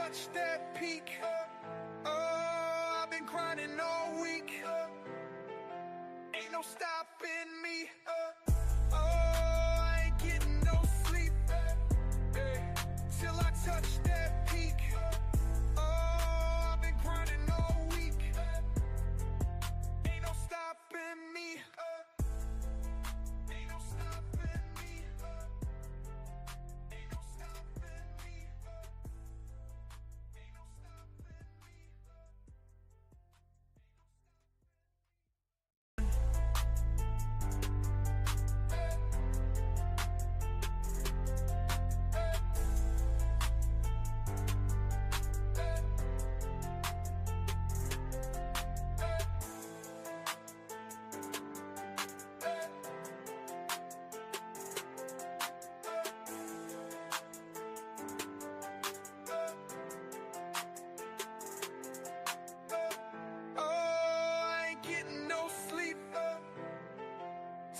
touch that peak. Oh, I've been grinding all week. Ain't no stopping me. Oh, I ain't getting no sleep. Till I touch that peak. Oh, I've been grinding all week. Ain't no stopping me. Ain't no stopping me. Ain't no stopping me. Ain't no stopping me.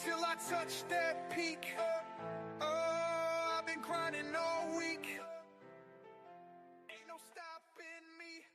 Till I touch that peak. Oh, I've been grinding all week. Ain't no stopping me.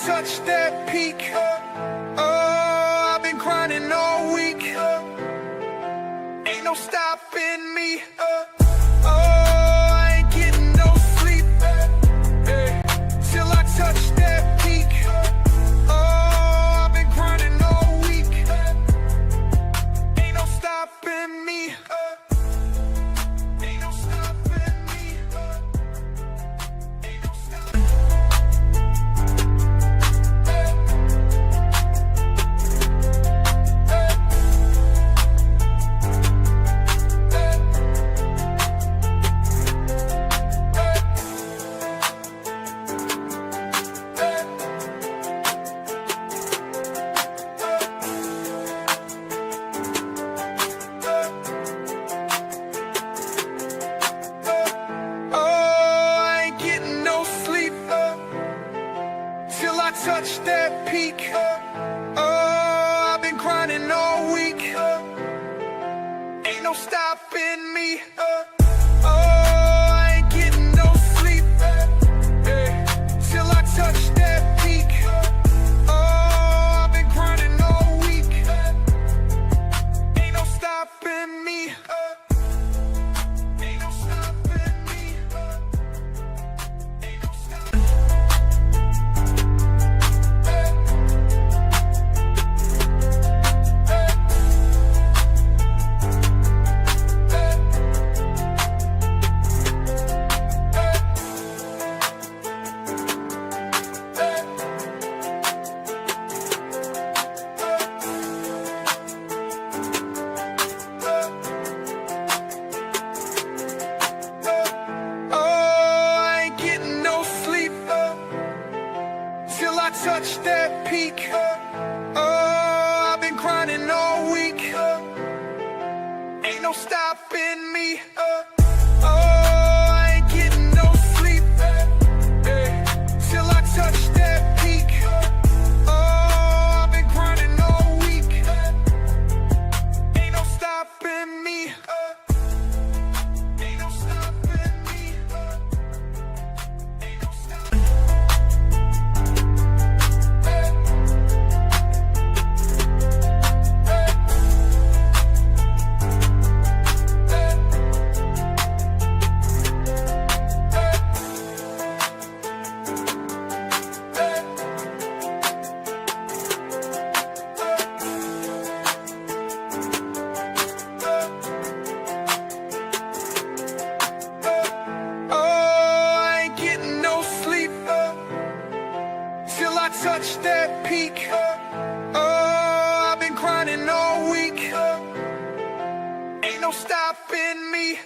Touch that peak. Oh, I've been grinding all week. Ain't no stopping me. Oh, I ain't getting no sleep. Till I touch that peak. Oh, I've been grinding all week. Ain't no stopping me. Ain't no stopping me. Ain't no stopping me. Touch that peak. Oh, I've been grinding all week. Ain't no stopping me. Oh, I ain't getting no sleep. Till I touch that peak. Oh, I've been grinding all week. Ain't no stopping me. Ain't no stopping me. Ain't no stopping me. Touch that peak. Oh, I've been grinding all week. Ain't no stopping me. Oh, I ain't getting no sleep. Till I touch that peak. Oh, I've been grinding all week. Ain't no stopping me. Ain't no stopping me. Ain't no stopping me. Touch that peak. Oh, I've been grinding all week. Ain't no stopping me.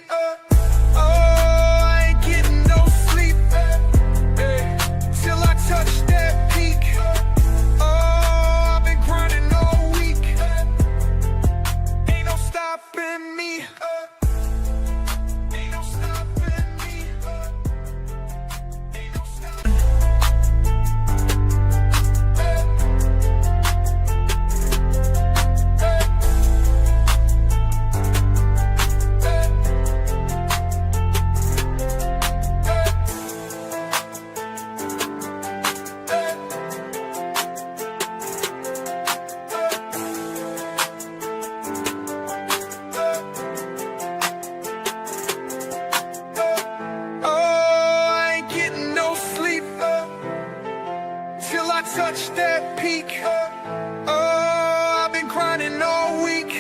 touch that peak, oh, I've been grinding all week.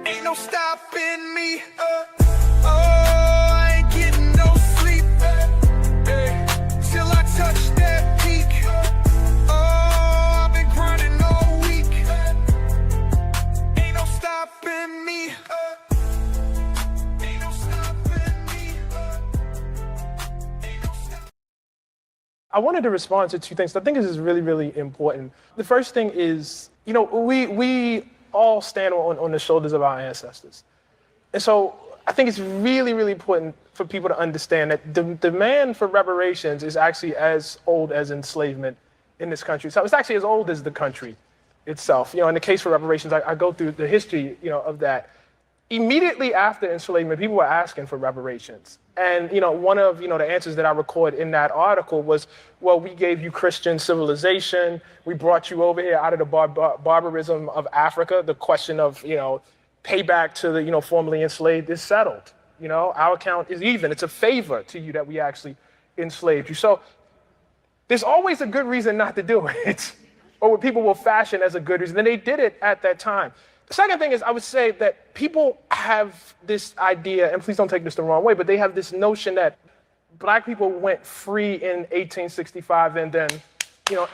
Ain't no stopping me. Oh, I ain't getting no sleep. Till I touch that peak. Oh, I've been grinding all week. Ain't no stopping me. Ain't no stopping me. Ain't no stopping. I wanted to respond to two things. I think this is really, really important. The first thing is, we all stand on the shoulders of our ancestors. And so I think it's really, really important for people to understand that the demand for reparations is actually as old as enslavement in this country. So it's actually as old as the country itself. In the case for reparations, I go through the history, of that. Immediately after enslavement, people were asking for reparations. And, one of, the answers that I record in that article was, well, we gave you Christian civilization. We brought you over here out of the barbarism of Africa. The question of, payback to the, formerly enslaved is settled. Our account is even. It's a favor to you that we actually enslaved you. So there's always a good reason not to do it, or what people will fashion as a good reason. And they did it at that time. The second thing is, I would say that people have this idea, and please don't take this the wrong way, but they have this notion that Black people went free in 1865 and then,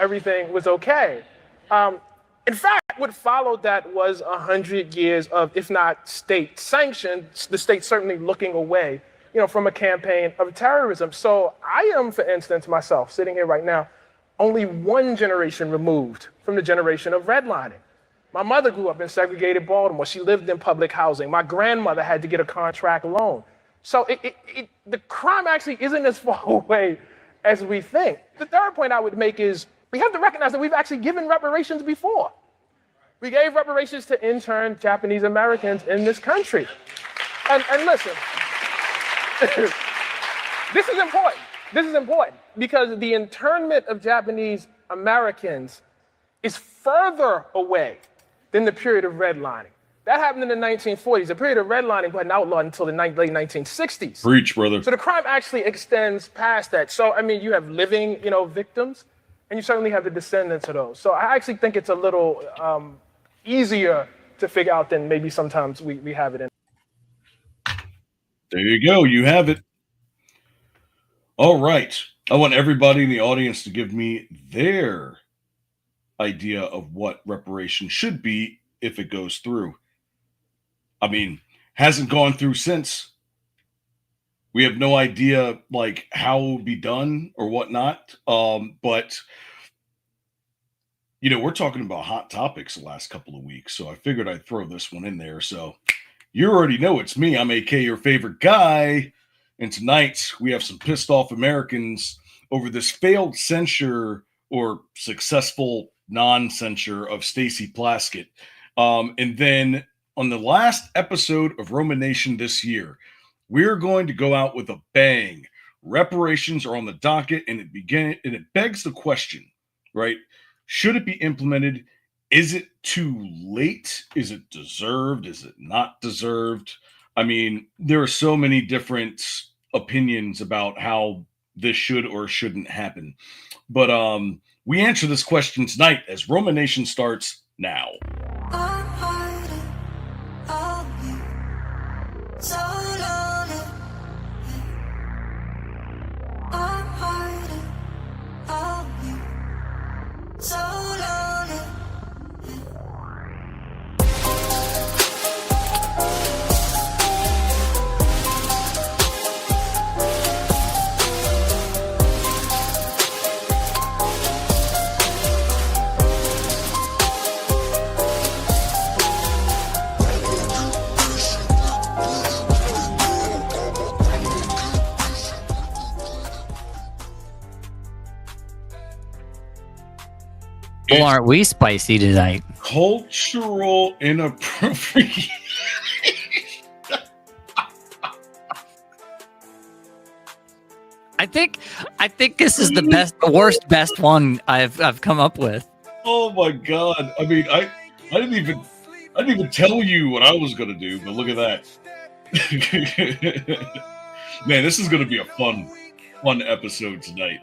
everything was okay. In fact, what followed that was 100 years of, if not state sanctioned, the state certainly looking away, from a campaign of terrorism. So I am, for instance, myself, sitting here right now, only one generation removed from the generation of redlining. My mother grew up in segregated Baltimore. She lived in public housing. My grandmother had to get a contract loan. So the crime actually isn't as far away as we think. The third point I would make is we have to recognize that we've actually given reparations before. We gave reparations to interned Japanese Americans in this country. And listen, this is important. This is important because the internment of Japanese Americans is further away than the period of redlining. That happened in the 1940s. The period of redlining wasn't outlawed until the late 1960s. Preach, brother. So the crime actually extends past that. So, you have living, victims, and you certainly have the descendants of those. So I actually think it's a little easier to figure out than maybe sometimes we have it in. There you go. You have it. All right. I want everybody in the audience to give me their idea of what reparations should be if it goes through. Hasn't gone through since. We have no idea how it will be done or whatnot. But we're talking about hot topics the last couple of weeks, so I figured I'd throw this one in there. So you already know it's me. I'm AK, your favorite guy. And tonight we have some pissed off Americans over this failed censure or successful non-censure of Stacey Plaskett. And then on the last episode of ROMA Nation this year, we're going to go out with a bang. Reparations are on the docket, and it begs the question, right? Should it be implemented? Is it too late? Is it deserved? Is it not deserved? There are so many different opinions about how this should or shouldn't happen. But we answer this question tonight as ROMA Nation starts now. I'm hiding all you so lonely. I'm hiding all you so lonely. Well, aren't we spicy tonight? Cultural inappropriation. I think this is the worst one I've come up with. Oh my god! I didn't even tell you what I was gonna do, but look at that. Man, this is gonna be a fun episode tonight.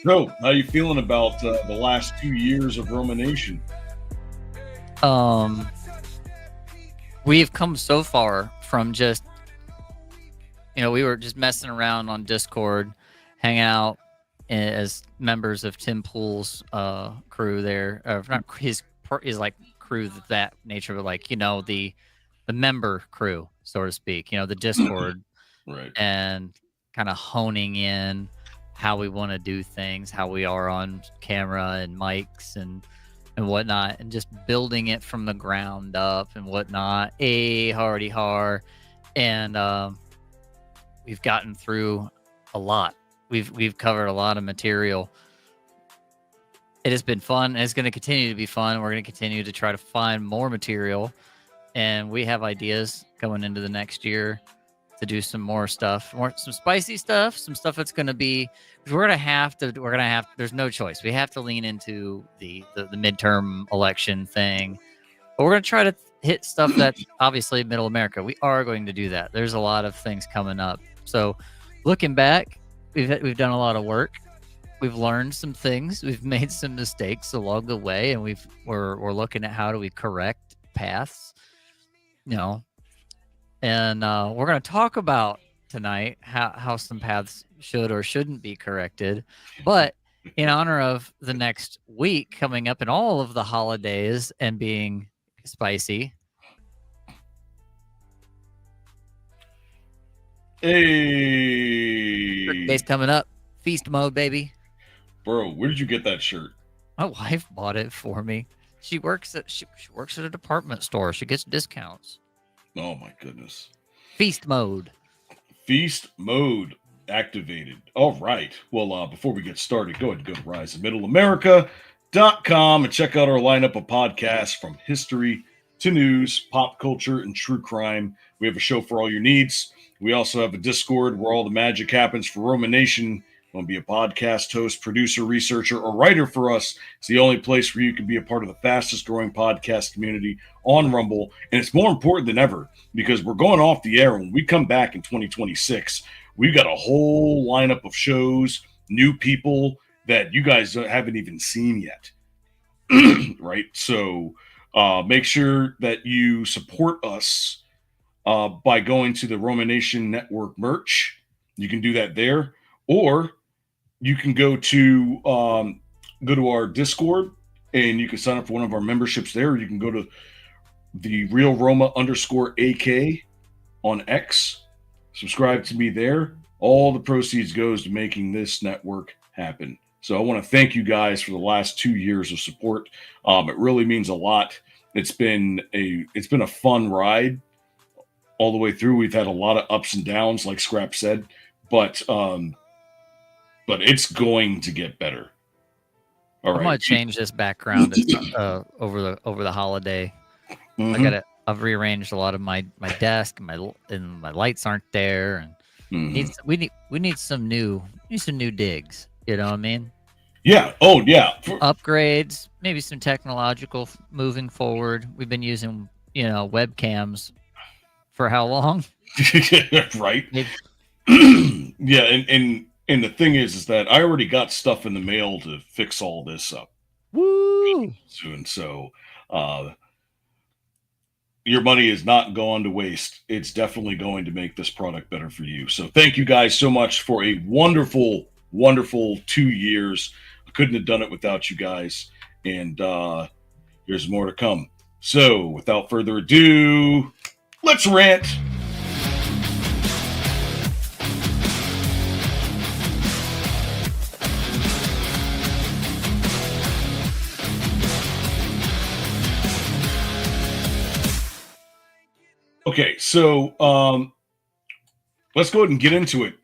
So, how you feeling about the last 2 years of ROMA Nation? We've come so far from just, we were just messing around on Discord, hanging out as members of Tim Pool's crew there, not his like crew that nature, but like the member crew, so to speak. The Discord, Right. and kind of honing in how we want to do things, how we are on camera and mics and whatnot, and just building it from the ground up and whatnot. Hardy har, and we've gotten through a lot. We've covered a lot of material. It has been fun, and it's going to continue to be fun. We're going to continue to try to find more material, and we have ideas going into the next year to do some more stuff, some spicy stuff, some stuff that's going to be. We're gonna have. There's no choice. We have to lean into the midterm election thing, but we're gonna try to hit stuff that's obviously Middle America. We are going to do that. There's a lot of things coming up. So, looking back, we've done a lot of work. We've learned some things. We've made some mistakes along the way, and we're looking at how do we correct paths. And we're going to talk about tonight how some paths should or shouldn't be corrected. But in honor of the next week coming up and all of the holidays and being spicy. Hey, Day's coming up. Feast mode, baby. bro, where did you get that shirt? My wife bought it for me. She works at a department store. She gets discounts. Oh my goodness. Feast mode. Feast mode activated. All right. Well, before we get started, go ahead and go to riseinmiddleamerica.com and check out our lineup of podcasts from history to news, pop culture, and true crime. We have a show for all your needs. We also have a Discord where all the magic happens for ROMA Nation. Want to be a podcast host, producer, researcher, or writer for us? It's the only place where you can be a part of the fastest growing podcast community on Rumble. And it's more important than ever because we're going off the air. When we come back in 2026, we've got a whole lineup of shows, new people that you guys haven't even seen yet. Right? So make sure that you support us by going to the ROMA Nation Network merch. You can do that there. Or you can go to our Discord and you can sign up for one of our memberships there. You can go to the Real Roma _AK on X. Subscribe to me there. All the proceeds goes to making this network happen. So I want to thank you guys for the last 2 years of support. It really means a lot. It's been a fun ride all the way through. We've had a lot of ups and downs, like Scrap said, but it's going to get better. All right. I'm gonna change this background over the holiday. Mm-hmm. I've rearranged a lot of my desk and my lights aren't there, and we need some new digs. You know what I mean? Yeah. Oh yeah. Upgrades, maybe some technological moving forward. We've been using webcams for how long? Right. Yeah, and the thing is that I already got stuff in the mail to fix all this up. Woo! Soon, so your money is not going to waste. It's definitely going to make this product better for you. So thank you guys so much for a wonderful, wonderful 2 years. I couldn't have done it without you guys. And here's more to come. So without further ado, let's rant. Okay, so let's go ahead and get into it.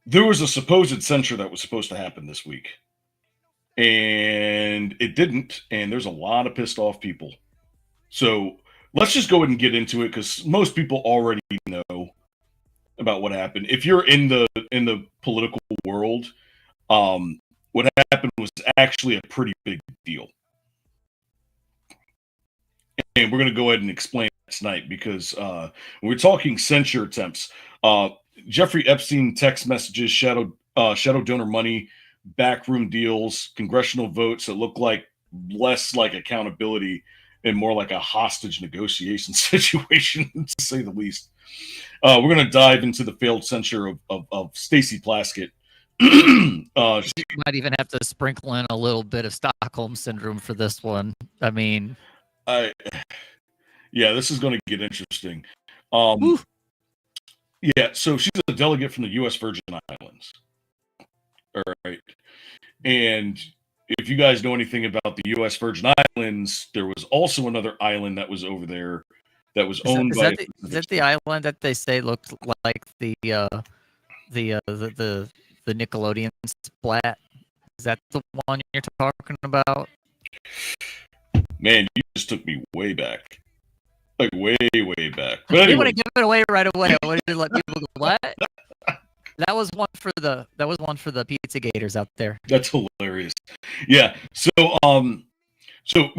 There was a supposed censure that was supposed to happen this week, and it didn't, and there's a lot of pissed off people. So let's just go ahead and get into it because most people already know about what happened. If you're in the political world, what happened was actually a pretty big deal. And we're going to go ahead and explain it tonight because when we're talking censure attempts, Jeffrey Epstein text messages, shadow donor money, backroom deals, congressional votes that look like less like accountability and more like a hostage negotiation situation, to say the least. We're going to dive into the failed censure of Stacey Plaskett. You might even have to sprinkle in a little bit of Stockholm syndrome for this one. I mean, yeah, this is going to get interesting. Yeah, so she's a delegate from the U.S. Virgin Islands. All right. And if you guys know anything about the U.S. Virgin Islands, there was also another island that was over there that was owned by. Is that the island that they say looked like the Nickelodeon splat? Is that the one you're talking about? Man, you just took me way back, like way back. But You anyway, want to give it away right away? I wanted to let people go, what? That was one for the Pizza Gators out there. that's hilarious. Yeah. So we're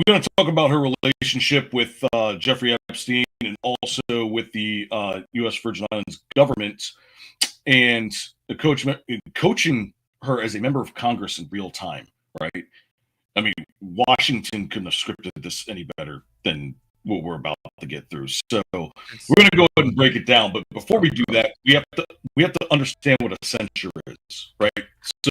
going to talk about her relationship with Jeffrey Epstein and also with the U.S. Virgin Islands government and the coaching her as a member of Congress in real time, right? I mean, Washington couldn't have scripted this any better than what we're about to get through. So we're going to go ahead and break it down. But before we do that, we have to understand what a censure is, right? So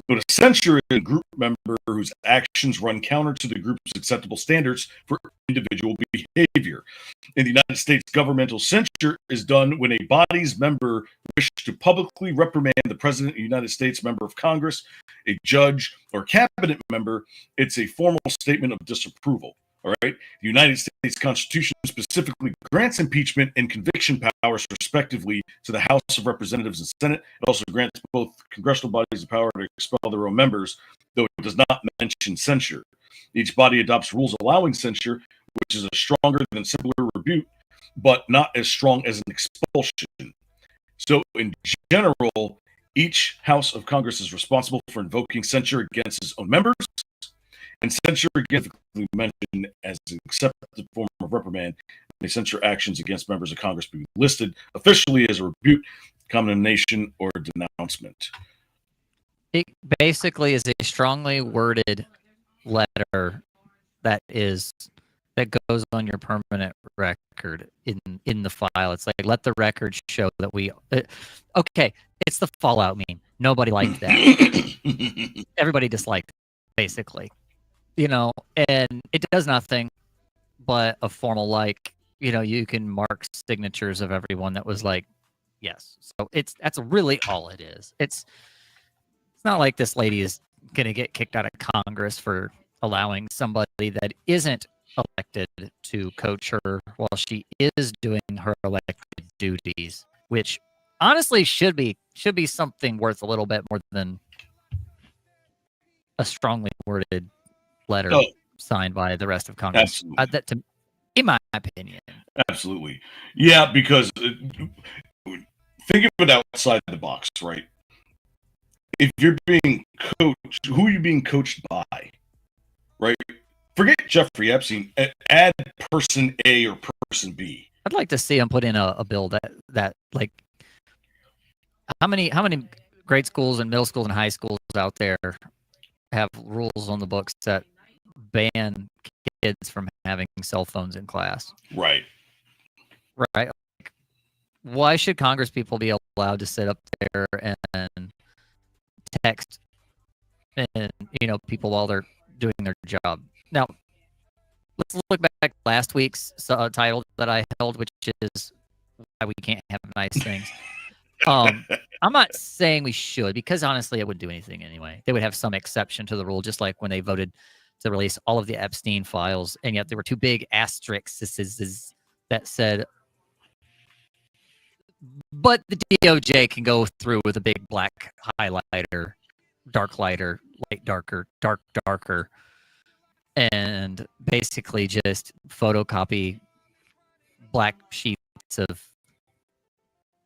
a censure is a group member whose actions run counter to the group's acceptable standards for individual behavior. In the United States, governmental censure is done when a body's member wish to publicly reprimand the President of the United States, member of Congress, a judge, or cabinet member. It's a formal statement of disapproval. All right. The United States Constitution specifically grants impeachment and conviction powers, respectively, to the House of Representatives and Senate. It also grants both congressional bodies the power to expel their own members, though it does not mention censure. Each body adopts rules allowing censure, which is a stronger than simpler rebuke, but not as strong as an expulsion. So, in general, each House of Congress is responsible for invoking censure against its own members. And censure again mentioned as an accepted form of reprimand. May censure actions against members of Congress be listed officially as a rebuke, condemnation, or denouncement. It basically is a strongly worded letter that goes on your permanent record in the file. It's like, let the record show that we. Okay, it's the Fallout meme. Nobody liked that. Everybody disliked it, basically. And it does nothing but a formal, like, you can mark signatures of everyone that was like, yes. So that's really all it is. It's not like this lady is going to get kicked out of Congress for allowing somebody that isn't elected to coach her while she is doing her elected duties, which honestly should be something worth a little bit more than a strongly worded letter signed by the rest of Congress. In my opinion. Absolutely. Yeah, because think of it outside the box, right? If you're being coached, who are you being coached by? Right? Forget Jeffrey Epstein. Add person A or person B. I'd like to see him put in a bill that like how many grade schools and middle schools and high schools out there have rules on the books that ban kids from having cell phones in class. Right. Like, why should Congress people be allowed to sit up there and text and people while they're doing their job? Now, let's look back to last week's title that I held, which is why we can't have nice things. I'm not saying we should, because honestly, it wouldn't do anything anyway. They would have some exception to the rule, just like when they voted to release all of the Epstein files, and yet there were two big asterisks that said, but the DOJ can go through with a big black highlighter, dark lighter, light darker, dark darker, and basically just photocopy black sheets of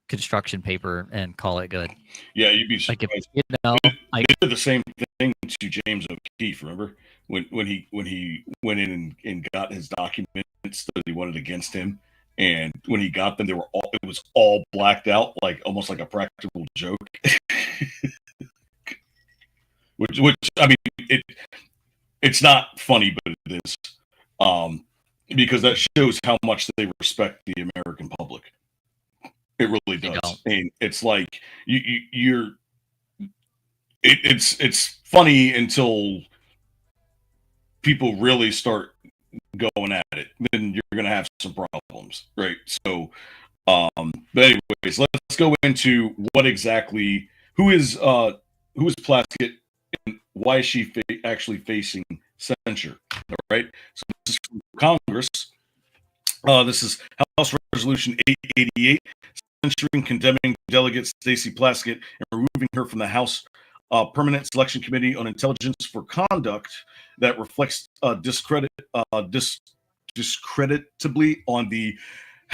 construction paper and call it good. Yeah, you'd be surprised. They did the same thing to James O'Keefe. Remember when he went in and got his documents that he wanted against him, And when he got them, it was all blacked out, like almost like a practical joke. which I mean, it's not funny, but it is, because that shows how much they respect the American public. It really does. And it's like it's funny until people really start going at it. Then you're going to have some problems, right? So, but anyways, let's go into who is Plaskett, and why is she actually facing censure? All right. So this is from Congress. This is House Resolution 888, censuring, condemning Delegate Stacey Plaskett and removing her from the House Permanent Selection Committee on Intelligence for conduct that reflects discreditably on the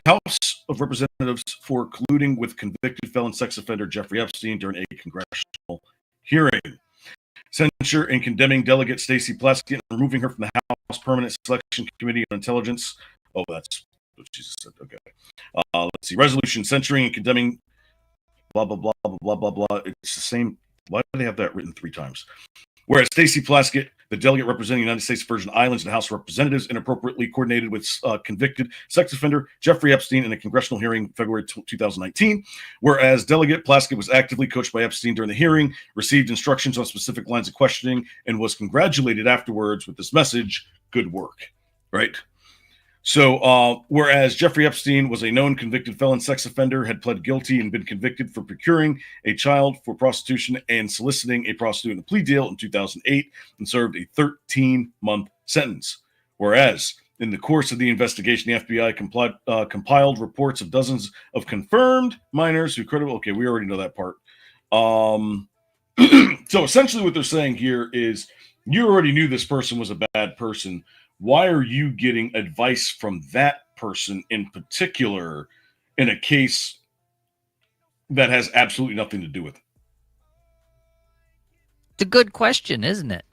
House of Representatives for colluding with convicted felon sex offender Jeffrey Epstein during a congressional hearing. Censure and condemning Delegate Stacey Plaskett and removing her from the House Permanent Selection Committee on Intelligence. Oh, that's what she said. Okay. Let's see. Resolution censuring and condemning blah, blah, blah, blah, blah, blah, blah. It's the same. Why do they have that written 3 times? Whereas Stacey Plaskett, the delegate representing the United States Virgin Islands in the House of Representatives, inappropriately coordinated with convicted sex offender Jeffrey Epstein in a congressional hearing February 2019. Whereas Delegate Plaskett was actively coached by Epstein during the hearing, received instructions on specific lines of questioning, and was congratulated afterwards with this message, good work, right? So, whereas Jeffrey Epstein was a known convicted felon sex offender, had pled guilty and been convicted for procuring a child for prostitution and soliciting a prostitute in a plea deal in 2008 and served a 13-month sentence. Whereas, in the course of the investigation, the FBI compiled reports of dozens of confirmed minors who okay, we already know that part. So essentially what they're saying here is you already knew this person was a bad person. Why are you getting advice from that person in particular in a case that has absolutely nothing to do with it? It's a good question, isn't it?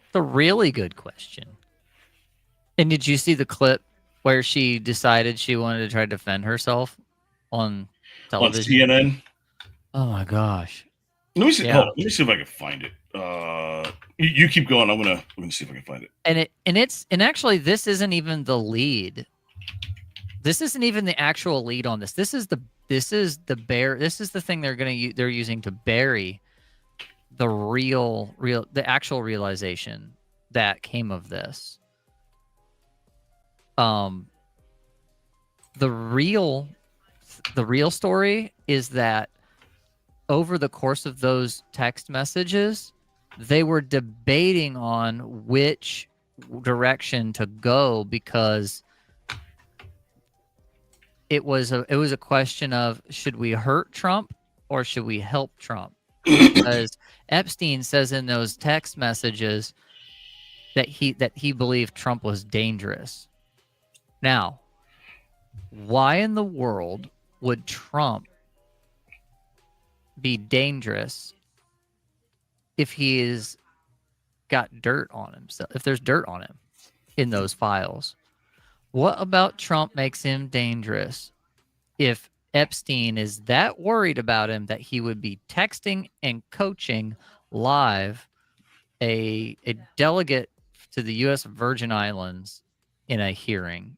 It's a really good question. And did you see the clip where she decided she wanted to try to defend herself on television? On CNN? Oh my gosh. Let me see. Yeah. Let me see if I can find it. You keep going. I'm gonna see if I can find it. And actually, this isn't even the lead. This isn't even the actual lead on this. This is the thing they're using to bury the actual realization that came of this. The real story is that over the course of those text messages, they were debating on which direction to go because it was a question of, should we hurt Trump or should we help Trump? Because Epstein says in those text messages that he believed Trump was dangerous. Now, why in the world would Trump be dangerous if he's got dirt on himself, if there's dirt on him in those files? What about Trump makes him dangerous if Epstein is that worried about him that he would be texting and coaching live a delegate to the U.S. Virgin Islands in a hearing?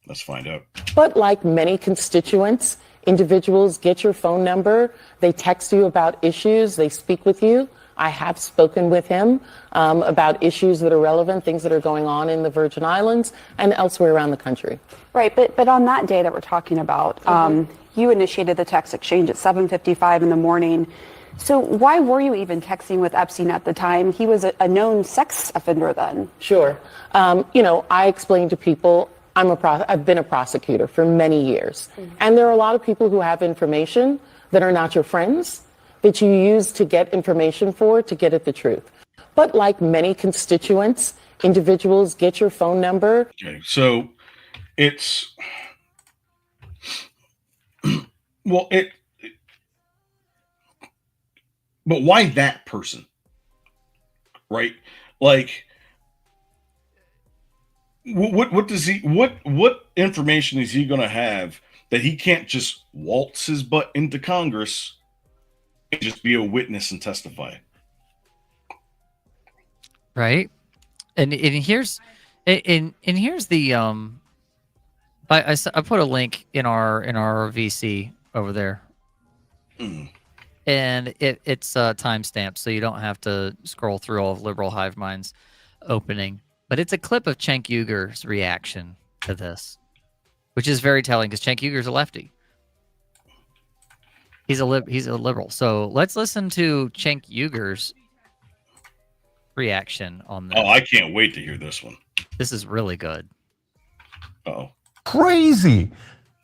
Let's find out. But like many constituents, individuals get your phone number, they text you about issues, they speak with you. I have spoken with him about issues that are relevant, things that are going on in the Virgin Islands and elsewhere around the country. Right, but on that day that we're talking about, you initiated the text exchange at 7:55 in the morning. So why were you even texting with Epstein at the time? He was a known sex offender then. Sure. I explained to people, I've been a prosecutor for many years. And there are a lot of people who have information that are not your friends, that you use to get information to get at the truth. But like many constituents, individuals get your phone number. Okay, so it's, well, but why that person? Right? Like, what does he what information is he going to have that he can't just waltz his butt into Congress and just be a witness and testify? Right. And here's here's the I put a link in our VC over there. And it's timestamped, so you don't have to scroll through all of Liberal Hive Mind's opening. But it's a clip of Cenk Uygur's reaction to this, which is very telling because Cenk Uygur's a lefty. He's a liberal. So let's listen to Cenk Uygur's reaction on this. Oh, I can't wait to hear this one. This is really good. Oh, crazy.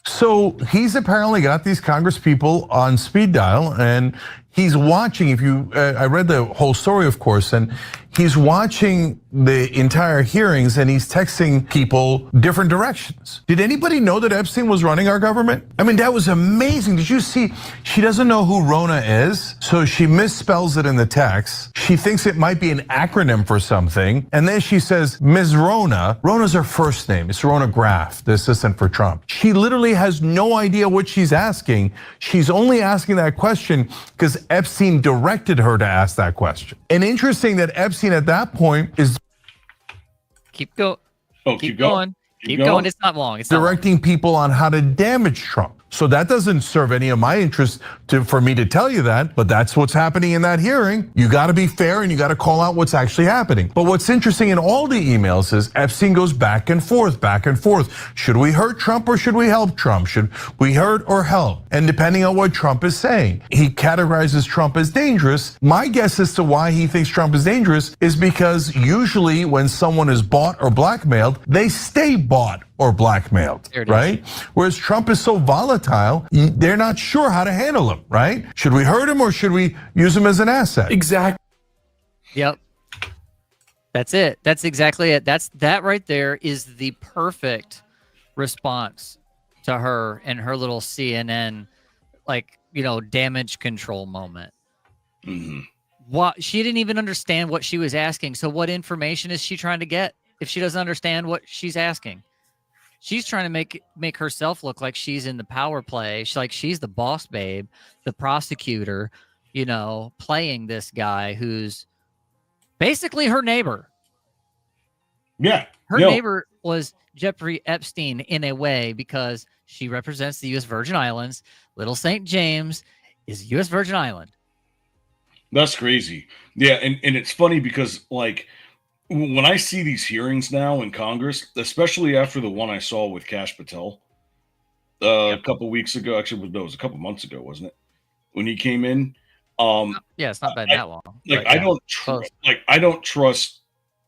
So he's apparently got these Congress people on speed dial, and he's watching. If you, I read the whole story, of course, and he's watching the entire hearings, and he's texting people different directions. Did anybody know that Epstein was running our government? I mean, that was amazing. Did you see? She doesn't know who Rona is, so she misspells it in the text. She thinks it might be an acronym for something, and then she says, Ms. Rona. Rona's her first name. It's Rona Graff, the assistant for Trump. She literally has no idea what she's asking. She's only asking that question because Epstein directed her to ask that question. And interesting that Epstein at that point is keep going. Keep going. It's not long. It's directing people on how to damage Trump. So that doesn't serve any of my interest for me to tell you that, but that's what's happening in that hearing. You got to be fair and you got to call out what's actually happening. But what's interesting in all the emails is Epstein goes back and forth, back and forth. Should we hurt Trump or should we help Trump? Should we hurt or help? And depending on what Trump is saying, he categorizes Trump as dangerous. My guess as to why he thinks Trump is dangerous is because usually when someone is bought or blackmailed, they stay bought or blackmailed, right? Whereas Trump is so volatile, they're not sure how to handle him, right? Should we hurt him or should we use him as an asset? Exactly. Yep. That's it. That's exactly it. That right there is the perfect response to her and her little CNN, damage control moment. Mm-hmm. What, she didn't even understand what she was asking. So what information is she trying to get if she doesn't understand what she's asking? She's trying to make herself look like she's in the power play. She's the boss babe, the prosecutor, playing this guy who's basically her neighbor. Yeah. Her neighbor was Jeffrey Epstein in a way because she represents the U.S. Virgin Islands. Little St. James is U.S. Virgin Island. That's crazy. Yeah, and it's funny because when I see these hearings now in Congress, especially after the one I saw with Kash Patel a couple weeks ago, actually, no, it was a couple months ago, wasn't it? When he came in. Yeah, it's not been that long. I don't trust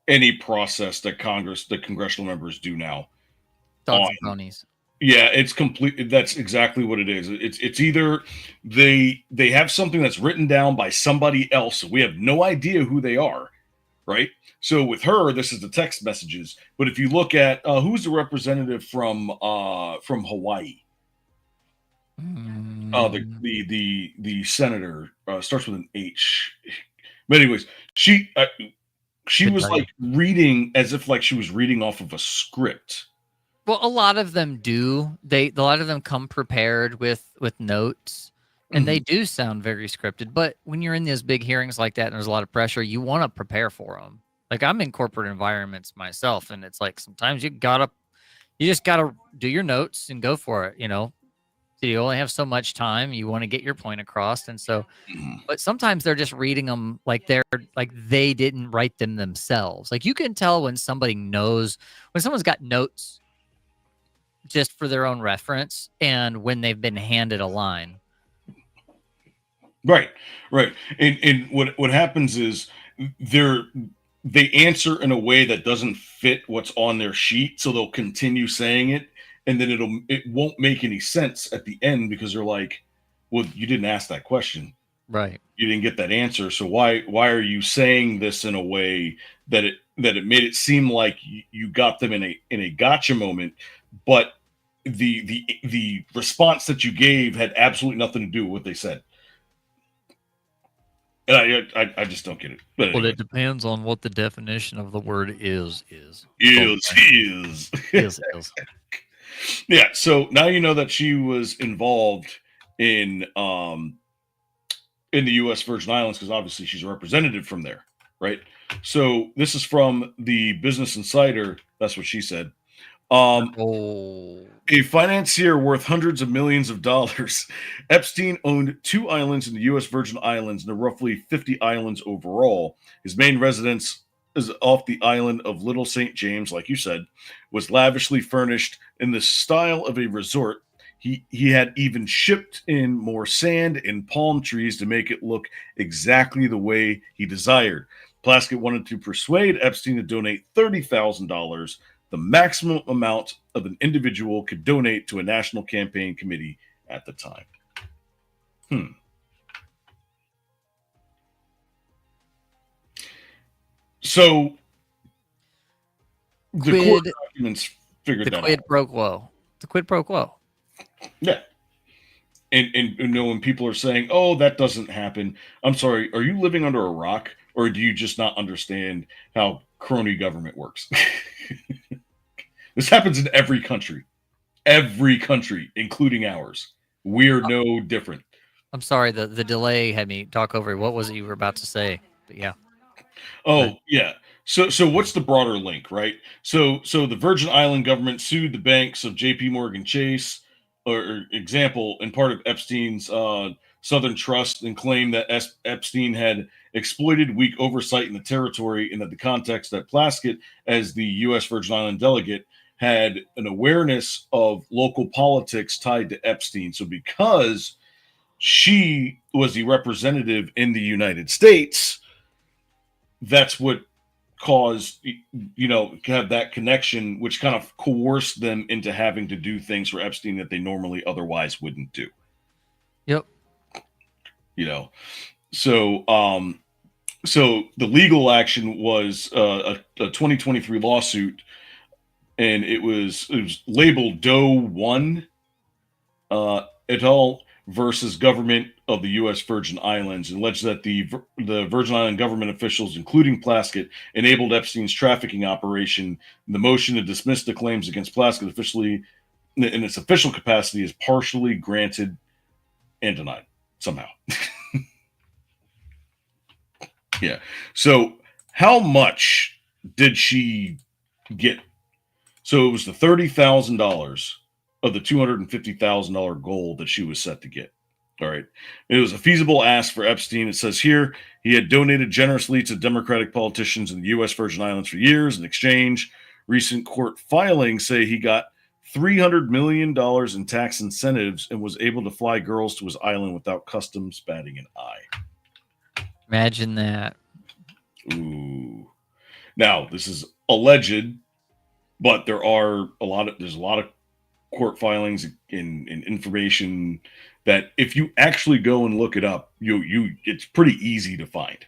any process that the congressional members do now. Dogs and ponies. Yeah, it's complete. That's exactly what it is. It's either they have something that's written down by somebody else. We have no idea who they are, right? So with her, this is the text messages. But if you look at who's the representative from Hawaii, the senator starts with an H. But anyways, she was reading as if she was reading off of a script. Well, a lot of them do. A lot of them come prepared with notes, and they do sound very scripted. But when you're in those big hearings like that, and there's a lot of pressure, you want to prepare for them. I'm in corporate environments myself, and it's sometimes you just gotta do your notes and go for it. So you only have so much time. You want to get your point across, and so. But sometimes they're just reading them they didn't write them themselves. You can tell when someone's got notes just for their own reference, and when they've been handed a line. Right. And what happens is they answer in a way that doesn't fit what's on their sheet, so they'll continue saying it, and then it won't make any sense at the end because they're like, well, you didn't ask that question. Right. You didn't get that answer. So why are you saying this in a way that it made it seem like you got them in a gotcha moment, but the response that you gave had absolutely nothing to do with what they said. And I just don't get it. But Well, anyway. it depends on what the definition of the word is. Is. Is. Yeah, so now you know that she was involved in the U.S. Virgin Islands because obviously she's a representative from there, right? So this is from the Business Insider. That's what she said. Oh. A financier worth hundreds of millions of dollars, Epstein owned 2 islands in the U.S. Virgin Islands, and there are roughly 50 islands overall. His main residence is off the island of Little St. James, like you said, was lavishly furnished in the style of a resort. He had even shipped in more sand and palm trees to make it look exactly the way he desired. Plaskett wanted to persuade Epstein to donate $30,000, the maximum amount of an individual could donate to a national campaign committee at the time. So the court documents figured that quid out. pro quo. The quid pro quo. Yeah. And you know, when people are saying, "Oh, that doesn't happen," I'm sorry. Are you living under a rock, or do you just not understand how crony government works? This happens in every country, including ours. We're no different. I'm sorry, the delay had me talk over. What was it you were about to say? But yeah. Oh, yeah. So what's the broader link, right? So the Virgin Island government sued the banks of J.P. Morgan Chase, or example, in part of Epstein's Southern Trust, and claimed that Epstein had exploited weak oversight in the territory, and that the context that Plaskett, as the U.S. Virgin Island delegate, had an awareness of local politics tied to Epstein. So because she was the representative in the United States, that's what caused, have that connection, which kind of coerced them into having to do things for Epstein that they normally otherwise wouldn't do. Yep. So the legal action was a 2023 lawsuit, and it was labeled Doe 1 et al. Versus government of the U.S. Virgin Islands, and alleged that the Virgin Island government officials, including Plaskett, enabled Epstein's trafficking operation. The motion to dismiss the claims against Plaskett officially in its official capacity is partially granted and denied somehow. Yeah. So how much did she get? So it was the $30,000 of the $250,000 goal that she was set to get. All right. It was a feasible ask for Epstein. It says here he had donated generously to Democratic politicians in the U.S. Virgin Islands for years. In exchange, recent court filings say he got $300 million in tax incentives and was able to fly girls to his island without customs batting an eye. Imagine that. Ooh. Now, this is alleged, but there's a lot of court filings and information that if you actually go and look it up, it's pretty easy to find.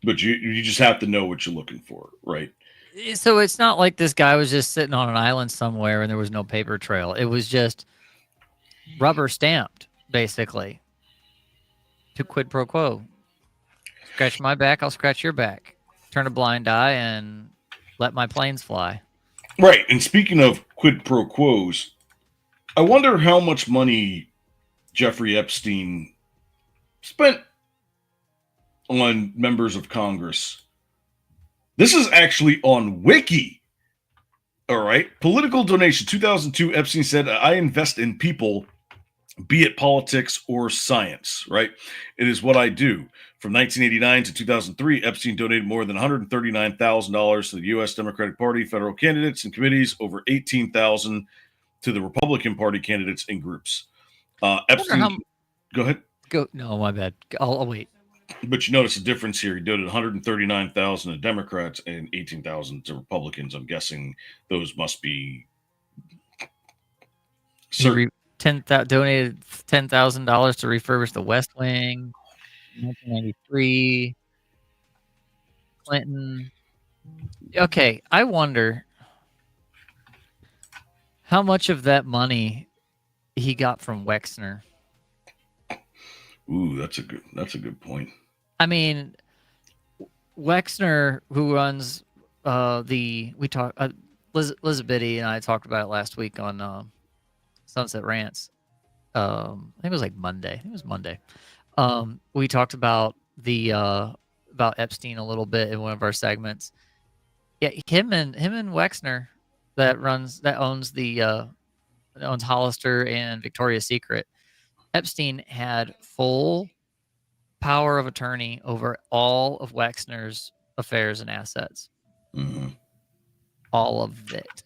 But you just have to know what you're looking for, right? So it's not like this guy was just sitting on an island somewhere and there was no paper trail. It was just rubber stamped, basically. To quid pro quo. Scratch my back, I'll scratch your back. Turn a blind eye and let my planes fly. Right. And speaking of quid pro quos, I wonder how much money Jeffrey Epstein spent on members of Congress. This is actually on Wiki. All right. Political donation 2002. Epstein said, "I invest in people, be it politics or science," right? "It is what I do." From 1989 to 2003, Epstein donated more than $139,000 to the U.S. Democratic Party, federal candidates and committees, over $18,000 to the Republican Party candidates and groups. Epstein, go ahead. No, my bad. I'll wait. But you notice the difference here. He donated $139,000 to Democrats and $18,000 to Republicans. I'm guessing those must be donated $10,000 to refurbish the West Wing. 1993. Clinton. Okay, I wonder how much of that money he got from Wexner. Ooh, that's a good point. I mean, Wexner, who runs Liz Biddy and I talked about it last week on Sunset Rants. I think it was like Monday. I think it was Monday. We talked about about Epstein a little bit in one of our segments. Yeah, him and Wexner that owns Hollister and Victoria's Secret. Epstein had full power of attorney over all of Wexner's affairs and assets. Mm-hmm. All of it.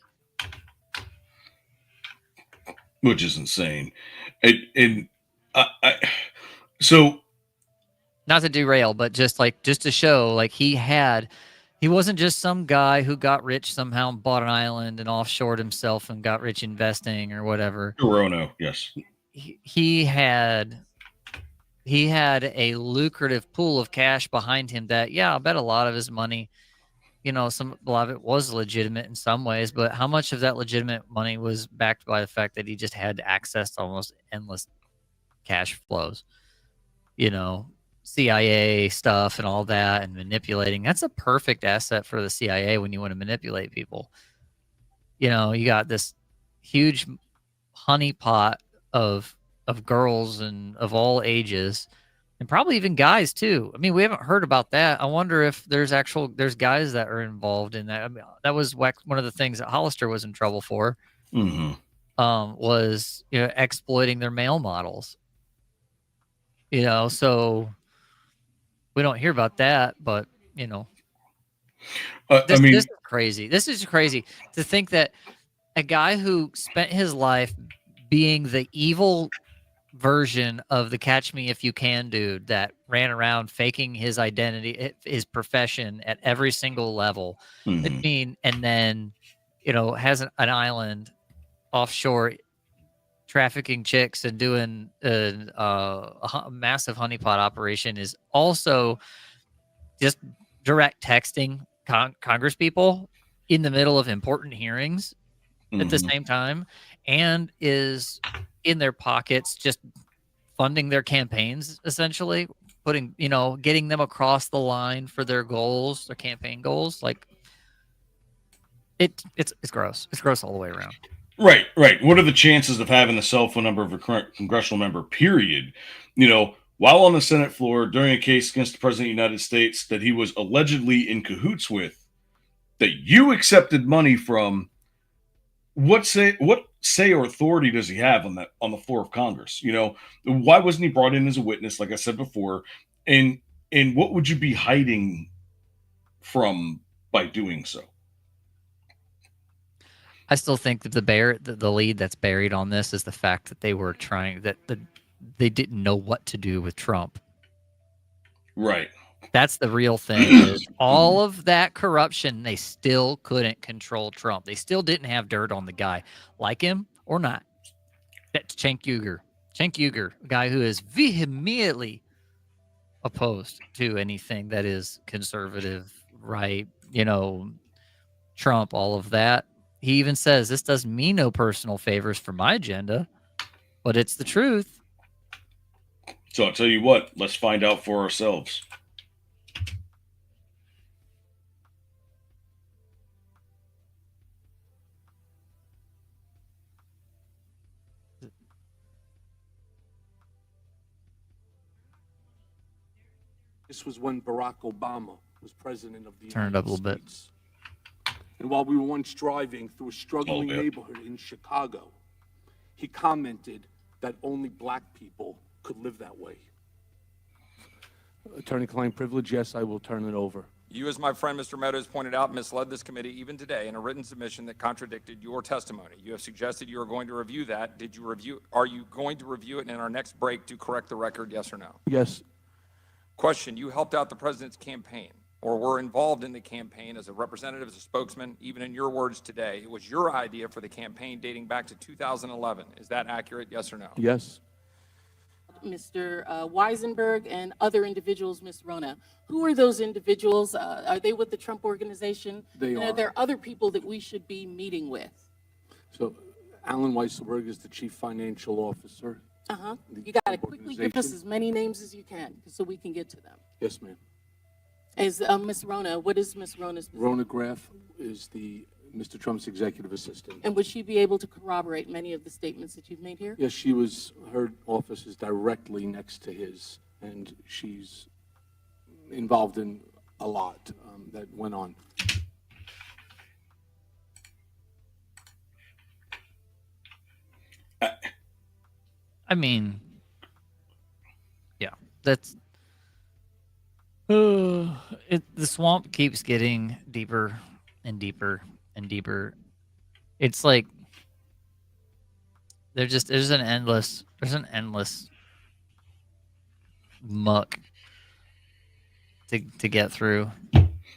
Which is insane. And so not to derail, but just to show, like, he wasn't just some guy who got rich somehow and bought an island and offshored himself and got rich investing or whatever. Corono, yes. He had a lucrative pool of cash behind him that, yeah, I bet a lot of his money, a lot of it was legitimate in some ways, but how much of that legitimate money was backed by the fact that he just had access to almost endless cash flows, CIA stuff and all that, and manipulating. That's a perfect asset for the CIA when you want to manipulate people. You got this huge honeypot of girls and of all ages, and probably even guys too. I mean, we haven't heard about that. I wonder if there's guys that are involved in that. I mean, that was one of the things that Hollister was in trouble for. Mm-hmm. Was exploiting their male models. So we don't hear about that, but this is crazy. This is crazy to think that a guy who spent his life being the evil version of the Catch Me If You Can dude that ran around faking his identity, his profession at every single level. Mm-hmm. I mean, and then, has an island offshore trafficking chicks and doing a massive honeypot operation, is also just direct texting Congress people in the middle of important hearings at the same time, and is in their pockets just funding their campaigns, essentially getting them across the line for their goals, their campaign goals. Like, it's gross. It's gross all the way around. Right. What are the chances of having the cell phone number of a current congressional member, period, while on the Senate floor during a case against the President of the United States that he was allegedly in cahoots with, that you accepted money from? What say or authority does he have on the floor of Congress? Why wasn't he brought in as a witness, like I said before? And what would you be hiding from by doing so? I still think that the lead that's buried on this is the fact that they were they didn't know what to do with Trump. Right. That's the real thing. Is all of that corruption, they still couldn't control Trump. They still didn't have dirt on the guy, like him or not. That's Cenk Uygur, a guy who is vehemently opposed to anything that is conservative, right? Trump, all of that. He even says, this does me no personal favors for my agenda, but it's the truth. So I'll tell you what, let's find out for ourselves. This was when Barack Obama was president of the United States. Turn it up a little bit. And while we were once driving through a struggling neighborhood in Chicago, he commented that only black people could live that way. Attorney-client privilege, yes, I will turn it over. You, as my friend Mr. Meadows pointed out, misled this committee even today in a written submission that contradicted your testimony. You have suggested you are going to review that. Are you going to review it in our next break to correct the record, yes or no? Yes. Question, you helped out the president's campaign or were involved in the campaign as a representative, as a spokesman, even in your words today. It was your idea for the campaign dating back to 2011. Is that accurate, yes or no? Yes. Mr. Weisenberg and other individuals, Ms. Rona. Who are those individuals? Are they with the Trump organization? They are. Are there other people that we should be meeting with? So Alan Weisselberg is the chief financial officer. You got to quickly give us as many names as you can so we can get to them. Yes, ma'am. Is Miss Rona, what is Miss Rona's position? Rona Graff is Mr. Trump's executive assistant. And would she be able to corroborate many of the statements that you've made here? Yes, her office is directly next to his, and she's involved in a lot that went on. I mean, yeah, that's the swamp keeps getting deeper and deeper and deeper. It's like there's an endless muck to get through.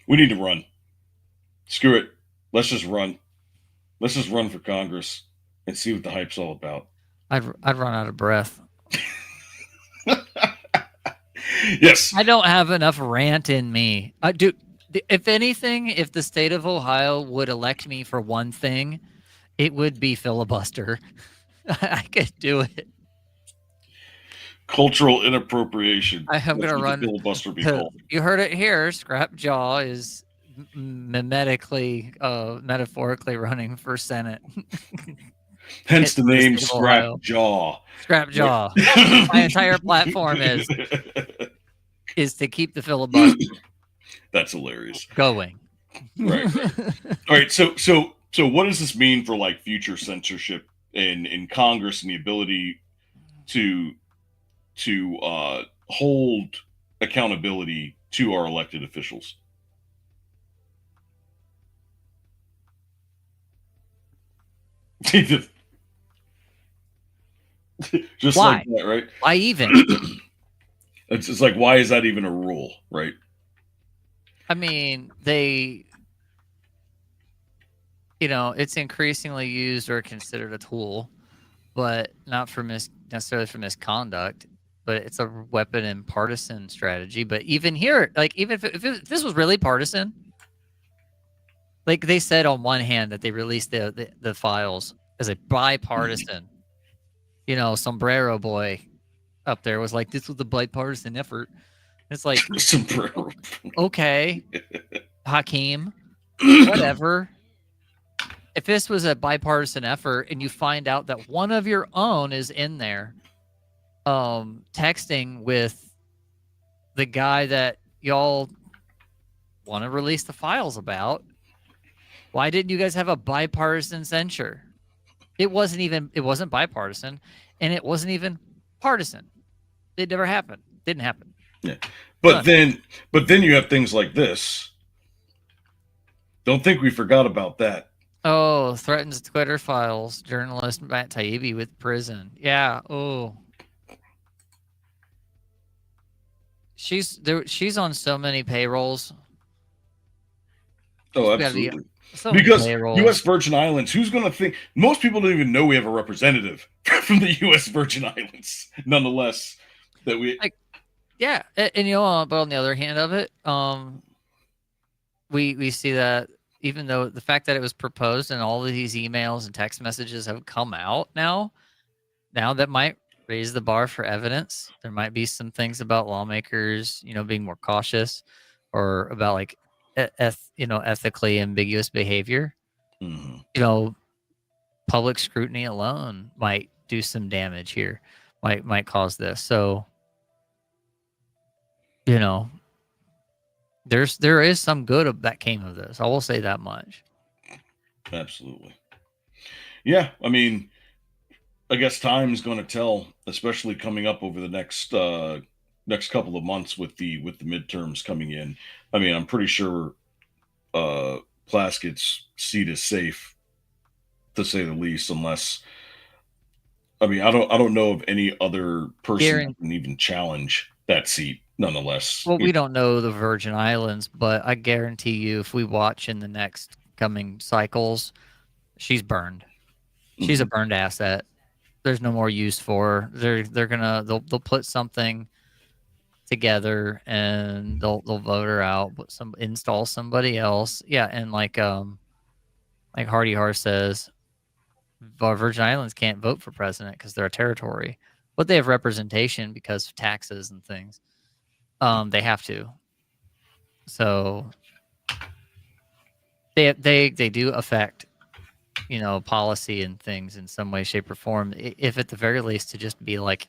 We need to run. Screw it. Let's just run. Let's just run for Congress and see what the hype's all about. I'd run out of breath. Yes. I don't have enough rant in me. Dude, if anything, if the state of Ohio would elect me for one thing, it would be filibuster. I could do it. Cultural inappropriation. I'm going to run. Filibuster be called. You heard it here. Scrap Jaw is metaphorically running for Senate. Hence the name Scrap Jaw. Scrap Jaw. My entire platform is to keep the filibuster. That's hilarious. Going. Right. All right. So what does this mean for like future censorship in Congress and the ability to hold accountability to our elected officials? Just why? Like that, right? Why even? It's like, why is that even a rule, right? I mean, it's increasingly used or considered a tool, but not for necessarily for misconduct, but it's a weapon in partisan strategy. But even here, like, even if this was really partisan, like they said on one hand that they released the files as a bipartisan, sombrero boy up there was like, this was a bipartisan effort. It's like, sombrero. Okay, Hakeem, whatever. If this was a bipartisan effort and you find out that one of your own is in there texting with the guy that y'all want to release the files about, why didn't you guys have a bipartisan censure? It wasn't bipartisan, and it wasn't even partisan. It never happened. Didn't happen. Yeah. But then you have things like this. Don't think we forgot about that. Oh, threatens Twitter files journalist Matt Taibbi with prison. Yeah. Oh. She's on so many payrolls. Oh, absolutely. So because U.S. Virgin Islands, who's going to think? Most people don't even know we have a representative from the U.S. Virgin Islands. Nonetheless, that we yeah, and but on the other hand of it, we see that even though the fact that it was proposed and all of these emails and text messages have come out now that might raise the bar for evidence. There might be some things about lawmakers, being more cautious or about like ethically ambiguous behavior. Mm-hmm. Public scrutiny alone might do some damage here, might cause this. So, there is some good that came of this. I will say that much. Absolutely. Yeah, I mean, I guess time's going to tell, especially coming up over the next couple of months with the midterms coming in. I mean, I'm pretty sure Plaskett's seat is safe, to say the least, unless I don't know of any other person that can even challenge that seat. Nonetheless, well, we don't know the Virgin Islands, but I guarantee you, if we watch in the next coming cycles, she's burned. She's a burned asset. There's no more use for her. They'll put something together and they'll vote her out, but install somebody else. Yeah, and like Hardy Har says, Virgin Islands can't vote for president because they're a territory. but they have representation because of taxes and things. They have to. So they do affect, policy and things in some way, shape, or form. If at the very least to just be like,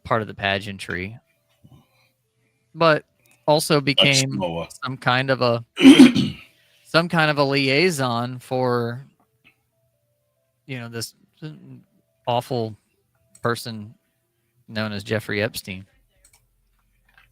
part of the pageantry, but also became some kind of a liaison for, this awful person known as Jeffrey Epstein.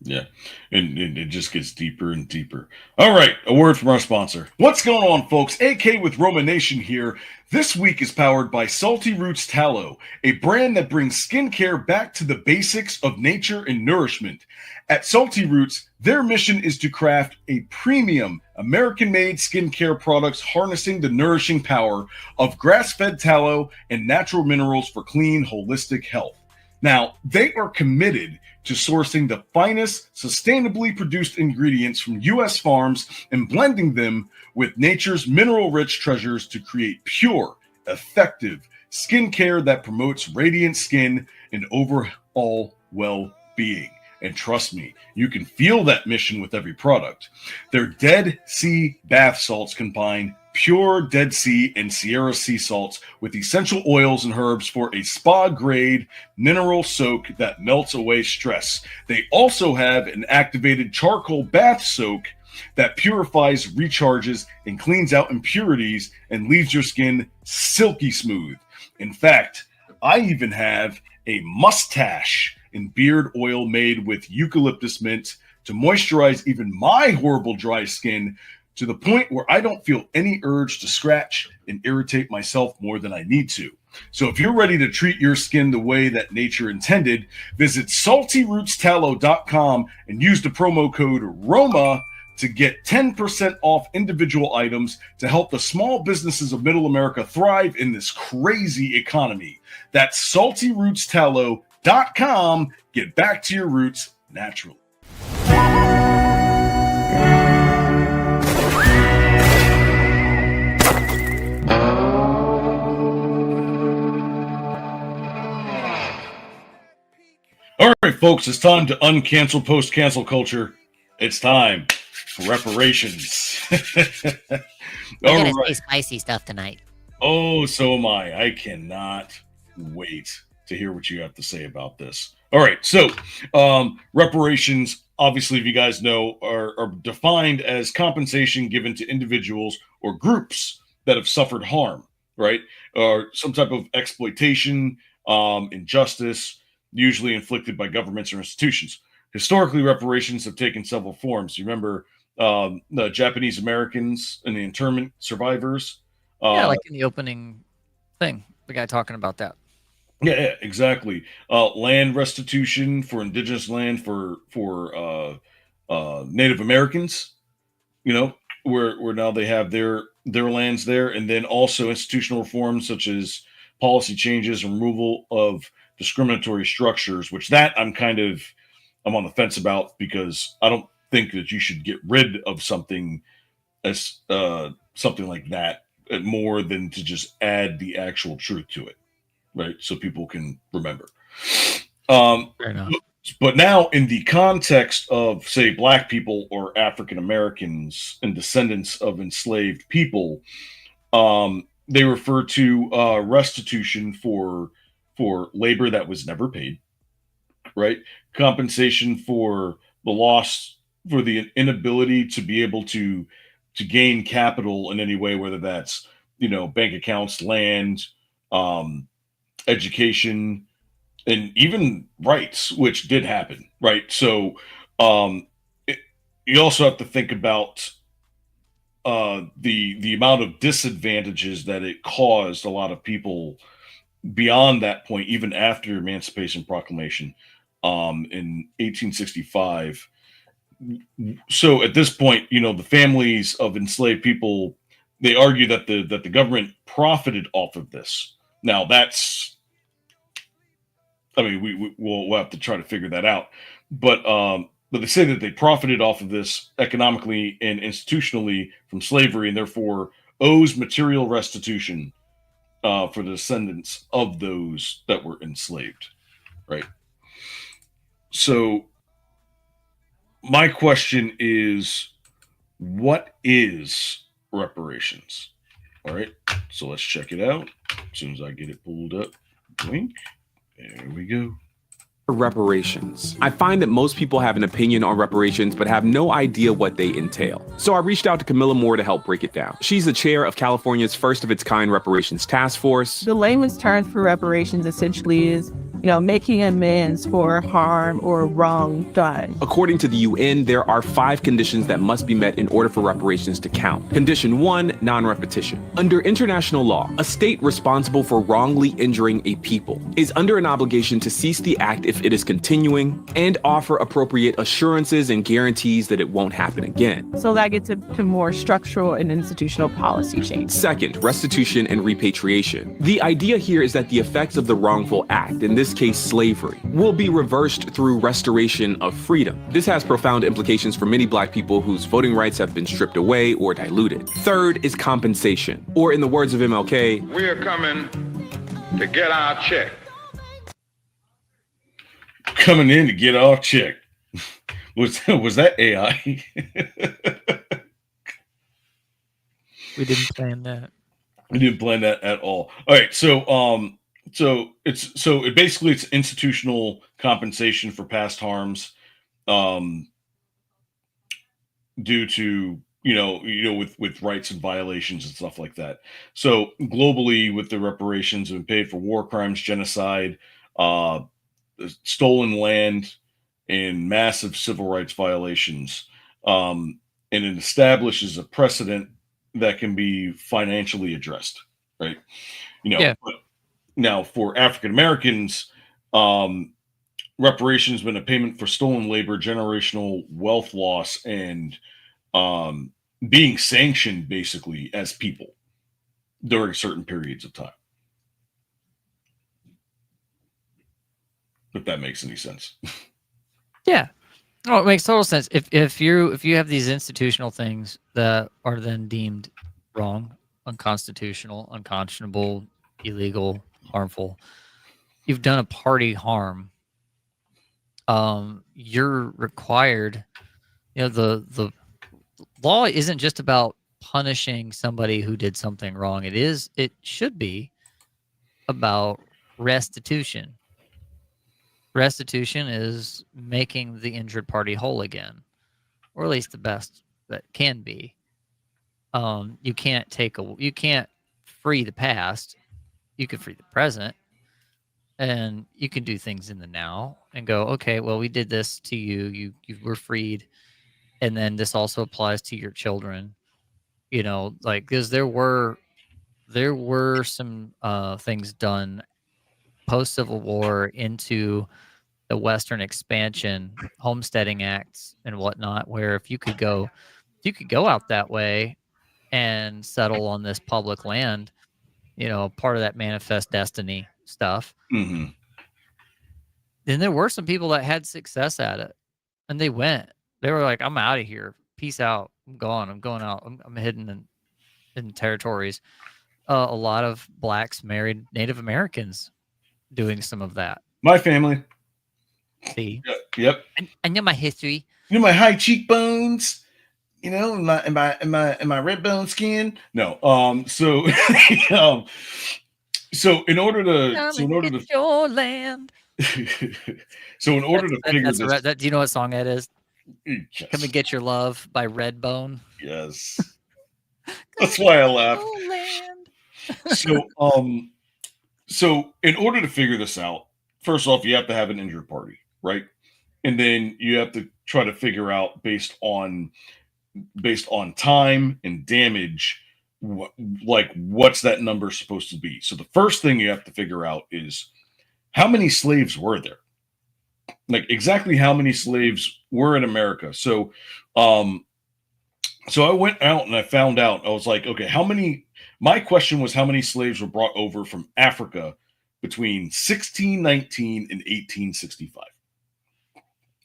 Yeah, and it just gets deeper and deeper. All right, a word from our sponsor. What's going on, folks? AK with ROMA Nation here. This week is powered by Salty Roots Tallow, a brand that brings skincare back to the basics of nature and nourishment. At Salty Roots, their mission is to craft a premium American-made skincare products harnessing the nourishing power of grass-fed tallow and natural minerals for clean, holistic health. Now, they are committed to sourcing the finest, sustainably produced ingredients from U.S. farms and blending them with nature's mineral-rich treasures to create pure, effective skincare that promotes radiant skin and overall well-being. And trust me, you can feel that mission with every product. Their Dead Sea bath salts combine pure Dead Sea and Sierra sea salts with essential oils and herbs for a spa-grade mineral soak that melts away stress. They also have an activated charcoal bath soak that purifies, recharges, and cleans out impurities and leaves your skin silky smooth. In fact, I even have a mustache and beard oil made with eucalyptus mint to moisturize even my horrible dry skin, to the point where I don't feel any urge to scratch and irritate myself more than I need to. So if you're ready to treat your skin the way that nature intended, visit saltyrootstallow.com and use the promo code ROMA to get 10% off individual items to help the small businesses of Middle America thrive in this crazy economy. That's saltyrootstallow.com. Get back to your roots naturally. All right, folks, it's time to uncancel post-cancel culture. It's time for reparations. We're going to say spicy stuff tonight. Oh, so am I. I cannot wait to hear what you have to say about this. All right, so reparations, obviously, if you guys know, are defined as compensation given to individuals or groups that have suffered harm, right? Or some type of exploitation, injustice, usually inflicted by governments or institutions. Historically, reparations have taken several forms. You remember the Japanese Americans and the internment survivors? Yeah, like in the opening thing, the guy talking about that. Yeah, exactly. Land restitution for indigenous land for Native Americans, where now they have their lands there, and then also institutional reforms such as policy changes, removal of discriminatory structures, which I'm on the fence about, because I don't think that you should get rid of something as something like that more than to just add the actual truth to it, right? So people can remember. Fair enough. But now, in the context of, say, Black people or African Americans and descendants of enslaved people, they refer to restitution for labor that was never paid, right? Compensation for the loss, for the inability to be able to gain capital in any way, whether that's, bank accounts, land, education, and even rights, which did happen, right? So you also have to think about the amount of disadvantages that it caused a lot of people beyond that point, even after Emancipation Proclamation in 1865. So at this point, the families of enslaved people, they argue that the government profited off of this. Now we'll have to try to figure that out, but they say that they profited off of this economically and institutionally from slavery, and therefore owes material restitution for the descendants of those that were enslaved, right? So my question is, what is reparations? All right, so let's check it out. As soon as I get it pulled up, blink. There we go. Reparations. I find that most people have an opinion on reparations but have no idea what they entail. So I reached out to Camilla Moore to help break it down. She's the chair of California's first of its kind reparations task force. The layman's term for reparations essentially is, making amends for harm or wrong done. According to the UN, there are 5 conditions that must be met in order for reparations to count. Condition 1, non-repetition. Under international law, a state responsible for wrongly injuring a people is under an obligation to cease the act if it is continuing and offer appropriate assurances and guarantees that it won't happen again. So that gets to more structural and institutional policy change. Second, restitution and repatriation. The idea here is that the effects of the wrongful act, in this case slavery, will be reversed through restoration of freedom. This has profound implications for many Black people whose voting rights have been stripped away or diluted. Third is compensation, or in the words of MLK, "We're coming to get our check." Coming in to get our check. Was that AI? We didn't plan that. We didn't plan that at all. All right, so it's institutional compensation for past harms, due to with rights and violations and stuff like that. So globally, with the reparations, have been paid for war crimes, genocide, stolen land, and massive civil rights violations, and it establishes a precedent that can be financially addressed, right? But now for African Americans, reparations have been a payment for stolen labor, generational wealth loss, and being sanctioned basically as people during certain periods of time. If that makes any sense. Yeah. Oh, it makes total sense. If you have these institutional things that are then deemed wrong, unconstitutional, unconscionable, illegal, harmful, you've done a party harm. You're required. The law isn't just about punishing somebody who did something wrong. It should be about restitution. Restitution is making the injured party whole again, or at least the best that can be. You can't free the past. You can free the present, and you can do things in the now and go, okay, well, we did this to you. You were freed, and then this also applies to your children. Because there were some things done post Civil War into the Western expansion, homesteading acts and whatnot, where if you could go out that way and settle on this public land, part of that manifest destiny stuff. Mm-hmm. Then there were some people that had success at it, and they went. They were like, "I'm out of here. Peace out. I'm gone. I'm going out. I'm hidden in territories." A lot of Blacks married Native Americans doing some of that. My family. See? Yep. I know my history. My high cheekbones. My red bone skin. No. So in order to your land. So in order to figure this, do you know what song that is? Yes. Come and Get Your Love by Redbone. Yes. That's why I laughed. So in order to figure this out, first off, you have to have an injured party, right? And then you have to try to figure out based on time and damage, what's that number supposed to be? So the first thing you have to figure out is how many slaves were there? Like exactly how many slaves were in America? So I went out and I found out, I was like, okay, my question was how many slaves were brought over from Africa between 1619 and 1865?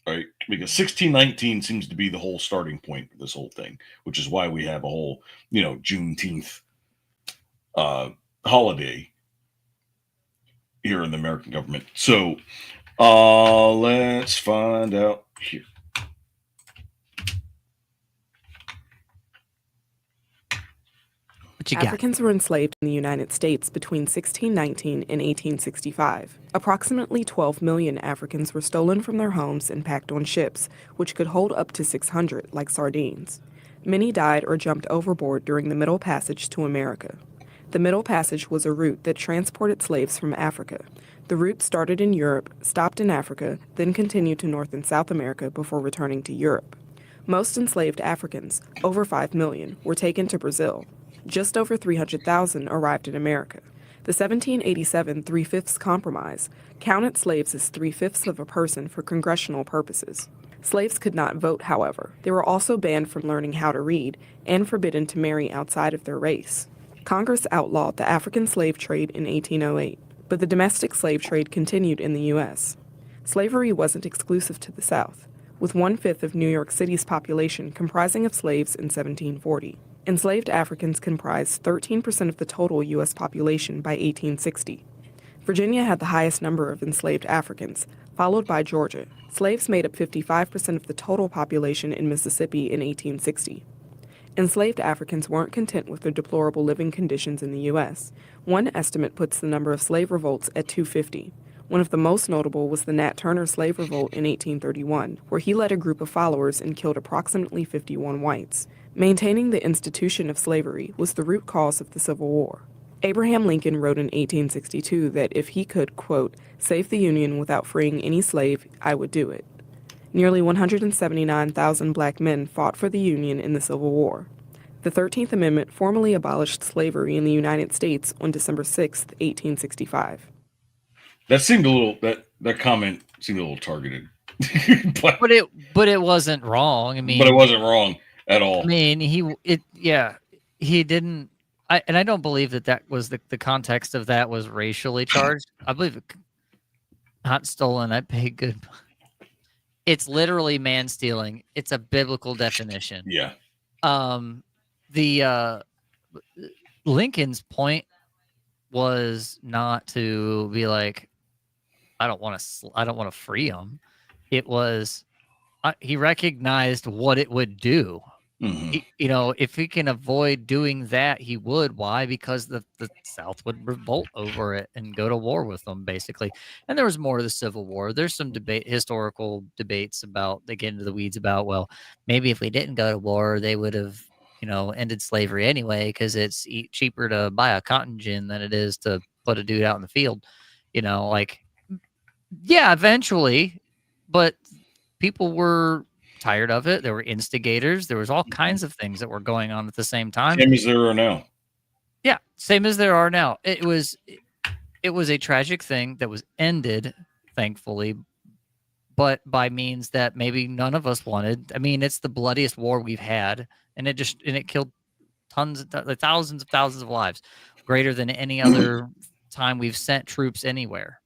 Right? Because 1619 seems to be the whole starting point for this whole thing, which is why we have a whole, Juneteenth holiday here in the American government. So let's find out here. Africans were enslaved in the United States between 1619 and 1865. Approximately 12 million Africans were stolen from their homes and packed on ships, which could hold up to 600, like sardines. Many died or jumped overboard during the Middle Passage to America. The Middle Passage was a route that transported slaves from Africa. The route started in Europe, stopped in Africa, then continued to North and South America before returning to Europe. Most enslaved Africans, over 5 million, were taken to Brazil. Just over 300,000 arrived in America. The 1787 Three-Fifths Compromise counted slaves as 3/5 of a person for congressional purposes. Slaves could not vote, however. They were also banned from learning how to read and forbidden to marry outside of their race. Congress outlawed the African slave trade in 1808, but the domestic slave trade continued in the U.S. Slavery wasn't exclusive to the South, with 1/5 of New York City's population comprising of slaves in 1740. Enslaved Africans comprised 13% of the total U.S. population by 1860. Virginia had the highest number of enslaved Africans, followed by Georgia. Slaves made up 55% of the total population in Mississippi in 1860. Enslaved Africans weren't content with their deplorable living conditions in the U.S. One estimate puts the number of slave revolts at 250. One of the most notable was the Nat Turner slave revolt in 1831, where he led a group of followers and killed approximately 51 whites. Maintaining the institution of slavery was the root cause of the Civil War. Abraham Lincoln wrote in 1862 that if he could, quote, save the Union without freeing any slave, I would do it. Nearly 179,000 black men fought for the Union in the Civil War. The 13th Amendment formally abolished slavery in the United States on December 6, 1865. That seemed a little that comment seemed a little targeted. but it wasn't wrong. I mean, but it wasn't wrong at all. I mean, he didn't. I don't believe that was the context of that was racially charged. I believe it, not stolen. I paid good. It's literally man stealing. It's a biblical definition. Yeah. The Lincoln's point was not to be like, I don't want to free him. It was he recognized what it would do. Mm-hmm. If he can avoid doing that, he would. Why? Because the South would revolt over it and go to war with them, basically. And there was more of the Civil War. There's some historical debates about, they get into the weeds about, well, maybe if we didn't go to war, they would have, ended slavery anyway, because it's cheaper to buy a cotton gin than it is to put a dude out in the field. Yeah, eventually, but people were tired of it. There were instigators. There was all kinds of things that were going on at the same time. Same as there are now. Yeah, same as there are now. It was a tragic thing that was ended, thankfully, but by means that maybe none of us wanted. I mean, it's the bloodiest war we've had, and it killed thousands of lives, greater than any other time we've sent troops anywhere.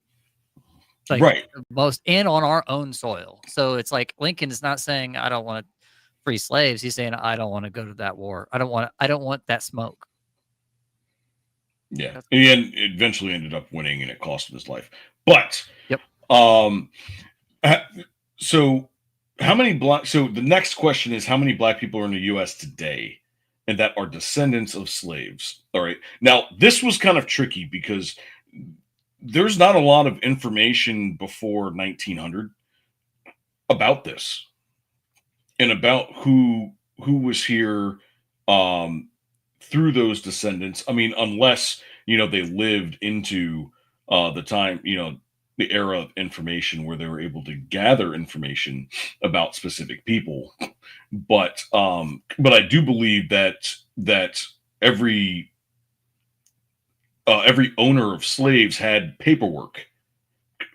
Right. Most and on our own soil. So it's like Lincoln is not saying I don't want to free slaves. He's saying I don't want to go to that war. I don't want that smoke. Yeah. And he eventually ended up winning, and it cost him his life. But yep. So how many so the next question is, how many black people are in the US today and that are descendants of slaves? All right. Now, this was kind of tricky because there's not a lot of information before 1900 about this and about who was here through those descendants. I mean, unless, they lived into the time, the era of information where they were able to gather information about specific people. But I do believe that every owner of slaves had paperwork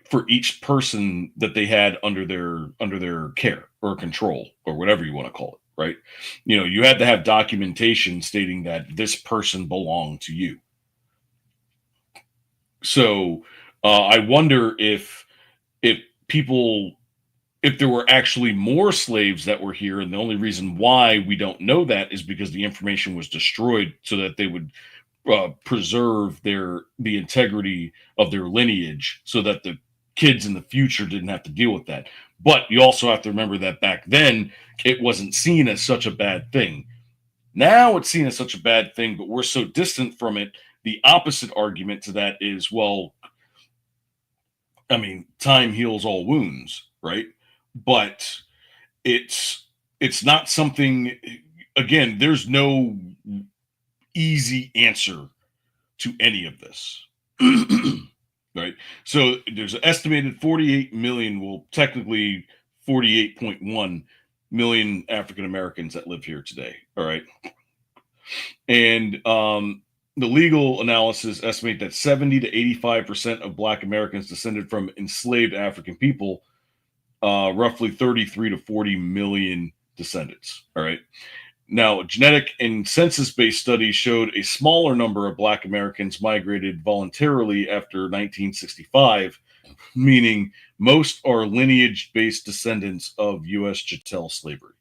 for each person that they had under their care or control or whatever you want to call it, right? You had to have documentation stating that this person belonged to you. So I wonder if there were actually more slaves that were here, and the only reason why we don't know that is because the information was destroyed so that they would preserve the integrity of their lineage so that the kids in the future didn't have to deal with that. But you also have to remember that back then it wasn't seen as such a bad thing. Now it's seen as such a bad thing, but we're so distant from it. The opposite argument to that is, well, I mean, time heals all wounds, right? But it's not something, again, there's no easy answer to any of this. Right? So there's an estimated 48 million, well, technically 48.1 million African Americans that live here today. All right. And the legal analysis estimate that 70 to 85% of Black Americans descended from enslaved African people, roughly 33 to 40 million descendants. All right. Now, genetic and census-based studies showed a smaller number of Black Americans migrated voluntarily after 1965, meaning most are lineage-based descendants of U.S. chattel slavery.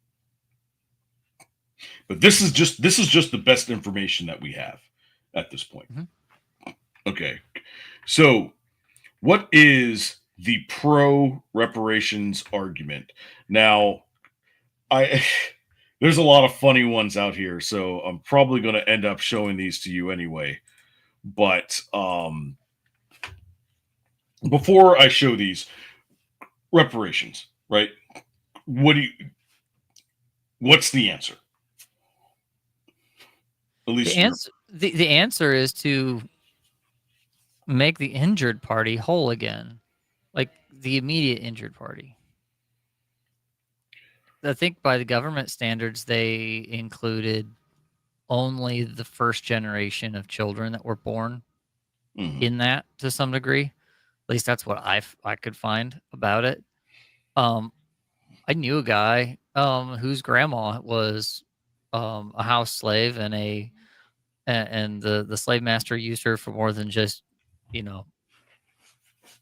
But this is just the best information that we have at this point. Mm-hmm. Okay, so what is the pro-reparations argument? Now, there's a lot of funny ones out here, so I'm probably going to end up showing these to you anyway. But before I show these, reparations, right? What's the answer? At least the answer is to make the injured party whole again, like the immediate injured party. I think by the government standards, they included only the first generation of children that were born in that to some degree. At least that's what I could find about it. I knew a guy whose grandma was a house slave, and the slave master used her for more than just,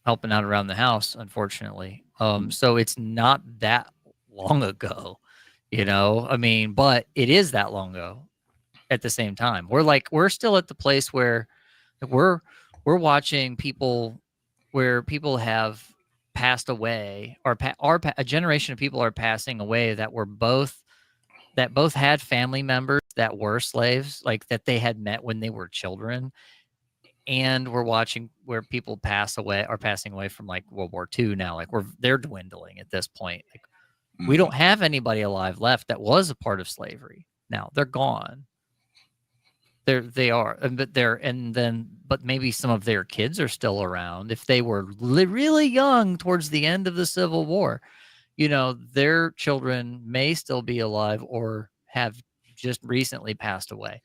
helping out around the house, unfortunately. So it's not that long ago, I mean, but it is that long ago at the same time. We're still at the place where we're watching people where people have passed away, or a generation of people are passing away that both had family members that were slaves, like that they had met when they were children. And we're watching where people passing away from like World War II now. Like they're dwindling at this point. Like, we don't have anybody alive left that was a part of slavery. Now they're gone. They are, but maybe some of their kids are still around. If they were really young towards the end of the Civil War, their children may still be alive or have just recently passed away.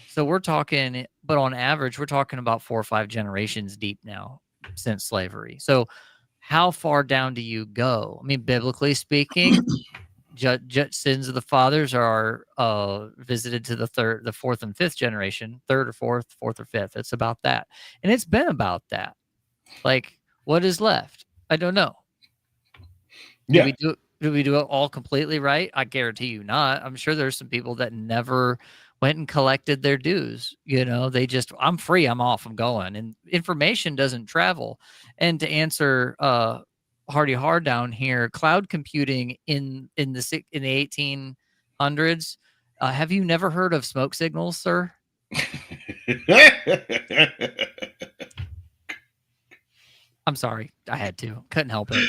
So we're talking, but on average, we're talking about 4 or 5 generations deep now since slavery. So how far down do you go? I mean, biblically speaking, sins of the fathers are visited to the 4th and 5th generation, 3rd or 4th or 5th. It's about that. And it's been about that. Like, what is left? I don't know. Yeah. Do we do it all completely right? I guarantee you not. I'm sure there's some people that never went and collected their dues. They just, I'm free, I'm off, I'm going. And information doesn't travel. And to answer Hardy Hard down here, cloud computing in the 1800s, have you never heard of smoke signals, sir? I'm sorry, I had to. Couldn't help it.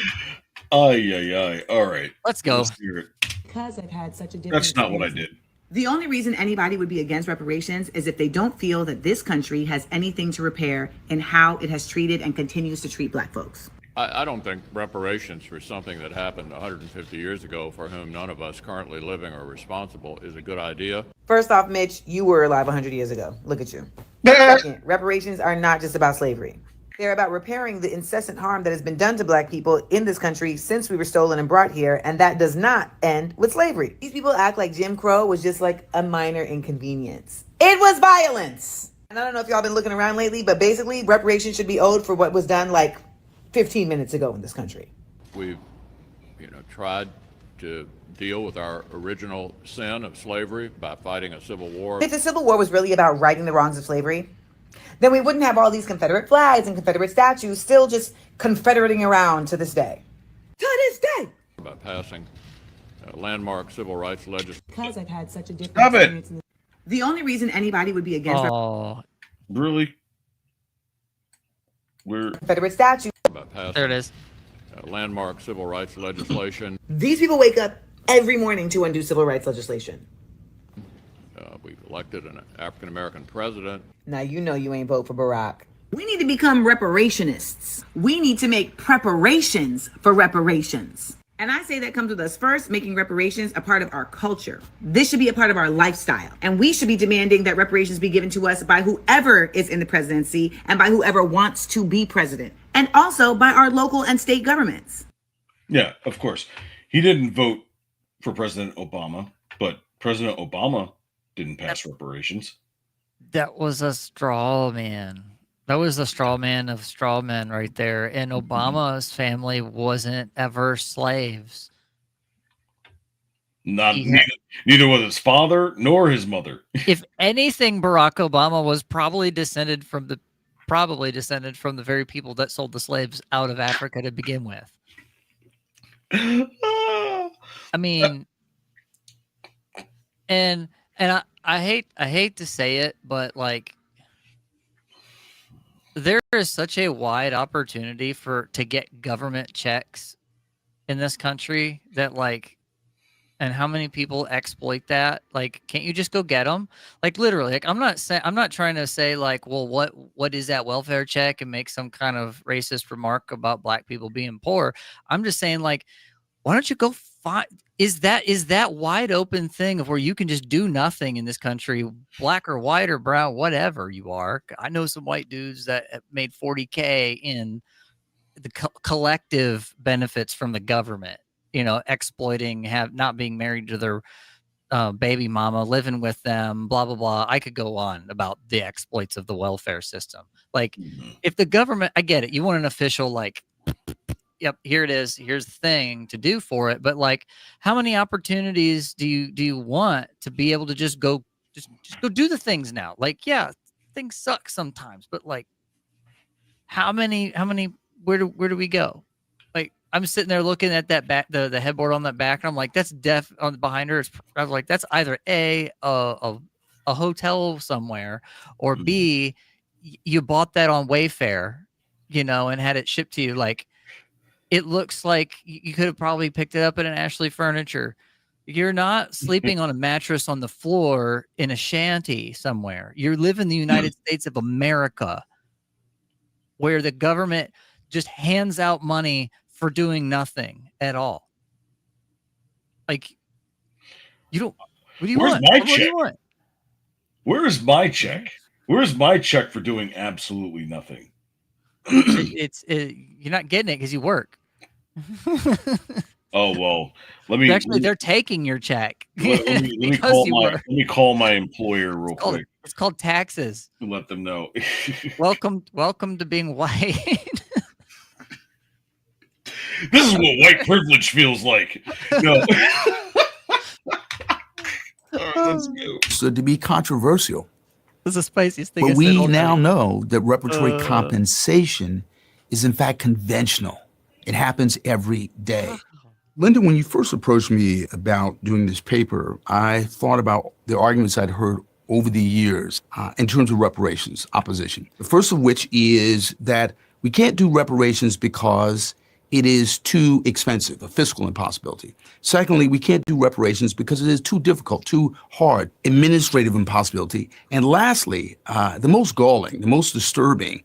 Aye. All right. Let's go. Let's hear it. Because it had such a different. That's not what I did. The only reason anybody would be against reparations is if they don't feel that this country has anything to repair in how it has treated and continues to treat Black folks. I don't think reparations for something that happened 150 years ago for whom none of us currently living are responsible is a good idea. First off, Mitch, you were alive 100 years ago. Look at you. Second, reparations are not just about slavery. They're about repairing the incessant harm that has been done to Black people in this country since we were stolen and brought here, and that does not end with slavery. These people act like Jim Crow was just like a minor inconvenience. It was violence. And I don't know if y'all been looking around lately, but basically reparations should be owed for what was done like 15 minutes ago in this country. We've, tried to deal with our original sin of slavery by fighting a civil war. If the Civil War was really about righting the wrongs of slavery, then we wouldn't have all these Confederate flags and Confederate statues still just confederating around to this day. To this day. By passing landmark civil rights legislation. Because I've had such a different Stop it. experience. The only reason anybody would be against Really? We're Confederate statues. By passing, There it is. landmark civil rights legislation. These people wake up every morning to undo civil rights legislation. We've elected an African American president. Now you know you ain't vote for Barack. We need to become reparationists. We need to make preparations for reparations. And I say that comes with us first, making reparations a part of our culture. This should be a part of our lifestyle. And we should be demanding that reparations be given to us by whoever is in the presidency and by whoever wants to be president. And also by our local and state governments. Yeah, of course. He didn't vote for President Obama, but President Obama didn't pass reparations. That was a straw man. That was a straw man of straw men right there. And Obama's family wasn't ever slaves. Neither was his father nor his mother. If anything, Barack Obama was probably descended from the very people that sold the slaves out of Africa to begin with. I mean, and I hate to say it, but like there is such a wide opportunity to get government checks in this country that like, and how many people exploit that? Like, can't you just go get them? Like literally, like I'm not trying to say like, well, what is that welfare check and make some kind of racist remark about black people being poor. I'm just saying like, why don't you go find, is that wide open thing of where you can just do nothing in this country, black or white or brown, whatever you are. I know some white dudes that have made $40K in the collective benefits from the government, you know, exploiting, not being married to their baby mama, living with them, blah, blah, blah. I could go on about the exploits of the welfare system. Like if the government, I get it. You want an official, like, yep, here it is. Here's the thing to do for it. But like, how many opportunities do you want to be able to just go do the things now? Like, yeah, things suck sometimes, but like, how many, where do we go? Like, I'm sitting there looking at that back, the headboard on that back, and I'm like, that's on behind her. I was like, that's either a hotel somewhere, or B, you bought that on Wayfair, you know, and had it shipped to you. Like, it looks like you could have probably picked it up at an Ashley Furniture. You're not sleeping on a mattress on the floor in a shanty somewhere. You live in the United States of America, where the government just hands out money for doing nothing at all. Like, you don't. What do you Where's want? my What do check? you want? Where is my check? Where is my check for doing absolutely nothing? You're not getting it because you work. Oh well, they're taking your check. Let me call my employer real quick. It's called taxes. To let them know. Welcome to being white. This is what white privilege feels like. No. All right, let's go. So to be controversial. This is the spiciest thing. But we now know that reparatory compensation is in fact conventional. It happens every day. Linda, when you first approached me about doing this paper, I thought about the arguments I'd heard over the years in terms of reparations opposition. The first of which is that we can't do reparations because it is too expensive, a fiscal impossibility. Secondly, we can't do reparations because it is too difficult, too hard, administrative impossibility. And lastly, the most galling, the most disturbing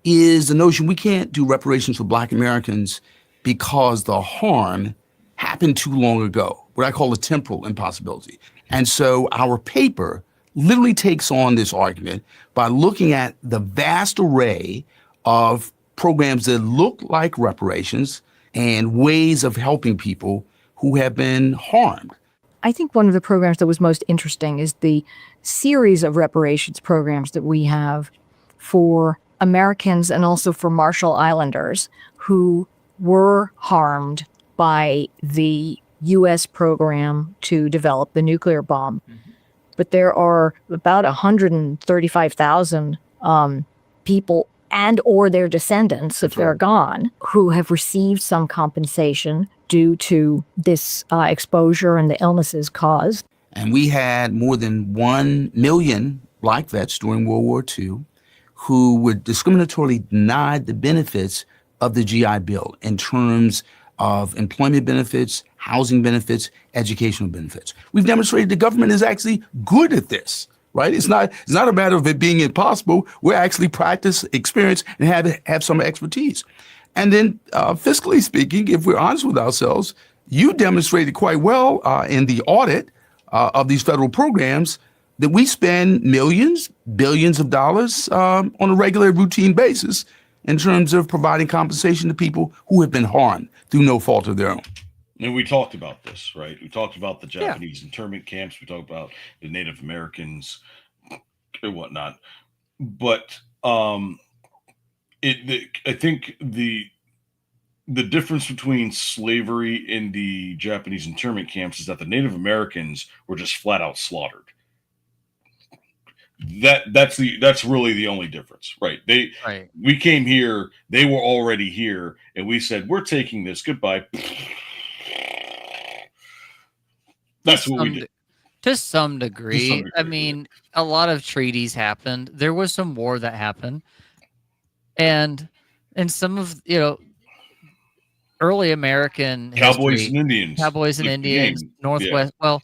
is the notion we can't do reparations for Black Americans because the harm happened too long ago, what I call a temporal impossibility. And so our paper literally takes on this argument by looking at the vast array of programs that look like reparations and ways of helping people who have been harmed. I think one of the programs that was most interesting is the series of reparations programs that we have for Americans and also for Marshall Islanders who were harmed by the U.S. program to develop the nuclear bomb. But there are about 135,000 people and or their descendants, if they're gone, who have received some compensation due to this exposure and the illnesses caused. And we had more than 1 million black vets during World War II who were discriminatorily denied the benefits of the GI Bill in terms of employment benefits, housing benefits, educational benefits. We've demonstrated the government is actually good at this, right? It's not a matter of it being impossible. We're actually practice, experience, and have some expertise. And then fiscally speaking, if we're honest with ourselves, you demonstrated quite well in the audit of these federal programs that we spend millions, billions of dollars on a regular routine basis in terms of providing compensation to people who have been harmed through no fault of their own. And we talked about this, right? We talked about the Japanese internment camps. We talked about the Native Americans and whatnot. But I think the difference between slavery and the Japanese internment camps is that the Native Americans were just flat out slaughtered. That's really the only difference, right? We came here, they were already here, and we said, we're taking this, goodbye. That's what we did. To some degree. I mean, a lot of treaties happened. There was some war that happened. And some of, early American Cowboys history, and Indians. Cowboys and Indians, Northwest. Yeah. Well,